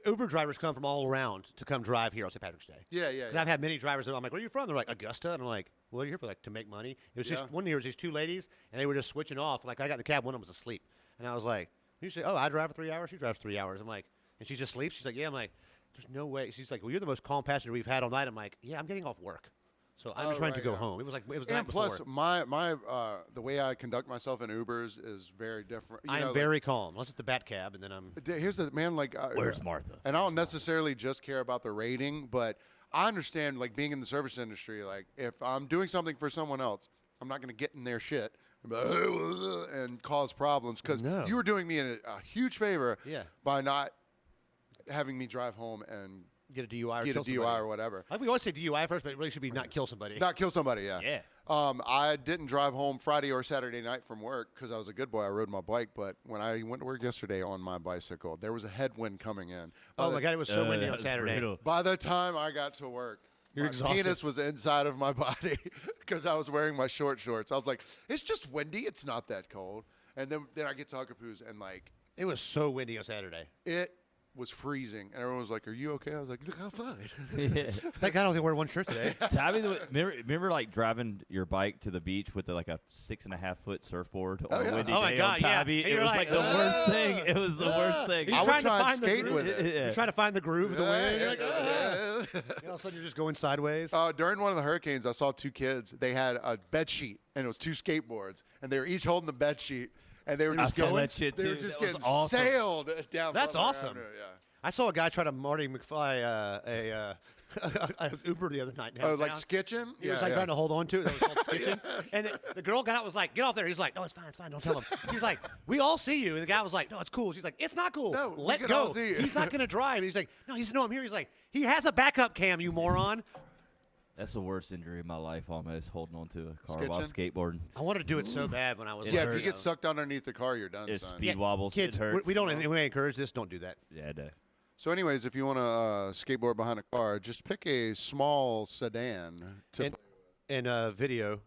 Uber drivers come from all around to come drive here on St. Patrick's Day. Yeah, yeah. 'Cause I've had many drivers. That I'm like, where are you from? They're like Augusta, and I'm like, what are you here for? Like to make money. It was Yeah. just one year. It was these two ladies, and they were just switching off. Like I got in the cab, one of them was asleep, and I was like, you say, oh, I drive for 3 hours. She drives 3 hours. I'm like, and she just sleeps. She's like, yeah. I'm like, there's no way. She's like, well, you're the most calm passenger we've had all night. I'm like, yeah, I'm getting off work, so I'm just trying to right, go yeah. home. It was the night And plus, before. my the way I conduct myself in Ubers is very different. You I know, am like, very calm. Unless it's the bat cab, and then I'm. Here's the man, like, Where's Martha? And I don't necessarily just care about the rating, but I understand, like, being in the service industry. Like, if I'm doing something for someone else, I'm not going to get in their shit and cause problems because No. you were doing me a huge favor Yeah. by not having me drive home and Get a DUI or get a kill DUI somebody. or whatever. Like we always say DUI first, but it really should be not kill somebody. Not kill somebody, yeah. Yeah. I didn't drive home Friday or Saturday night from work because I was a good boy. I rode my bike, but when I went to work yesterday on my bicycle, there was a headwind coming in. Oh my God, it was so windy that on was Saturday. brutal. By the time I got to work, You're my exhausted. penis was inside of my body because I was wearing my short shorts. I was like, it's just windy. It's not that cold. And then I get to Huckapoo's and, like, It was so windy on Saturday. it was freezing. And everyone was like, are you okay? I was like, I'm fine. Thank God I only wear one shirt today. Tabby, remember like driving your bike to the beach with like a 6.5 foot surfboard on yeah. a windy Oh my day God, on yeah. Tabby? And It you're was like, like the worst thing. It was the worst thing. You're I would trying to try and find the skate groove. with it. You're trying to find the groove of the wind. You're like, Yeah. and all of a sudden you're just going sideways. During one of the hurricanes, I saw two kids. They had a bed sheet, and it was two skateboards, and they were each holding the bed sheet, and they were I just saw going. that shit, They were too. just That was getting awesome. sailed down. That's Butler awesome. Avenue, yeah. I saw a guy try to Marty McFly a Uber the other night downtown. Oh, like skitching? He was like trying to hold on to it. That was called skitching. And the girl got out was like, get off there. He's like, no, it's fine, don't tell him. She's like, we all see you. And the guy was like, no, it's cool. She's like, it's not cool. No, we let can go. all see you. He's not going to drive. He's like, no, I'm here. He's like, he has a backup cam, you moron. That's the worst injury of my life, almost holding on to a car while Skitching? skateboarding. I wanted to do it so bad when I was It Yeah, like, if you hurts. get sucked underneath the car, you're done, It son. speed wobbles. kids, It hurts. we don't encourage this. Don't do that. Yeah, I do. So, anyways, if you want to skateboard behind a car, just pick a small sedan to And video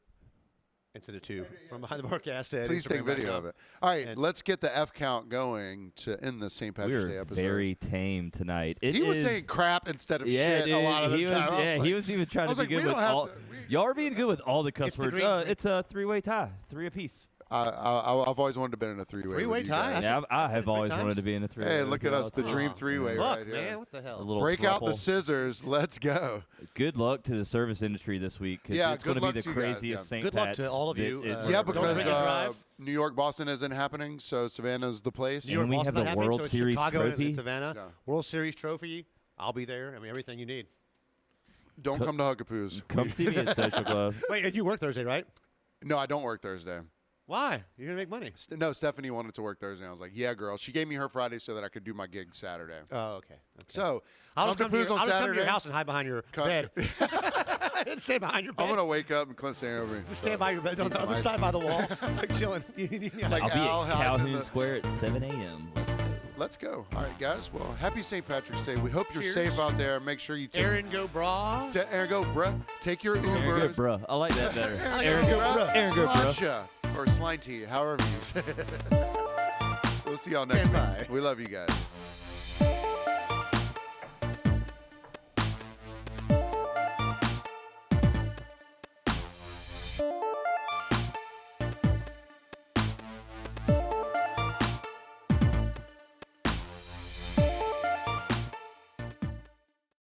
and send it to from behind the BarCast. at please take video Instagram.com. of it. All right, And- let's get the F count going to end the St. Patrick's Day We were episode. very tame tonight. he was is- saying crap instead of yeah, shit dude, a lot of the he was, time. I was yeah, like- he was even trying I to was be like, we good with don't have all. to- Y'all are being good with all the cuss It's the words. green- It's a three-way tie, 3 apiece. I've always wanted to be in a three-way. Three-way with you tie? guys. Yeah, I said have it 3 always times. wanted to be in a three-way. Hey, with look you at all us, the time. dream three-way Fuck, right man, here. what the A hell? little Break out the throuple. scissors. Let's go. Good luck to the service industry this week. 'Cause Yeah, it's good going to luck be the to you guys, craziest yeah. St. Good luck Pat's to all of that you, it- yeah, Yeah, Don't because drink and drive. New York, Boston isn't happening, so Savannah's the place. New York, And we Boston have not the happening, World so it's Series Chicago and trophy. Savannah. Yeah. World Series trophy. I'll be there. I mean, everything you need. Don't come to Huckapoo's. Come see me at Social Club. Wait, and you work Thursday, right? No, I don't work Thursday. Why? You're gonna make money. No, Stephanie wanted to work Thursday. I was like, yeah, girl. She gave me her Friday so that I could do my gig Saturday. Oh, okay. So, I'll come just to come to Pooh's your, on I'll just come to Saturday. your house and hide behind your Come- bed. Stay behind your bed. I'm going to wake up and Clint stand over me. Just stand by your bed on the some other ice. side by the wall. It's like chilling. Like I'll be Al at Howard in Calhoun the- Square at 7 a.m. Let's go. Let's go. All right, guys. Well, happy St. Patrick's Day. We hope you're Cheers. safe out there. Make sure you take Aaron, go bra. Aaron, go, bruh. Take your Aaron, Ubers. good, bruh. I like that better. Aaron, go, bruh. Aaron, good, bruh. Slancha, or Slinty, however you say it. We'll see y'all next Stand week. by. We love you guys.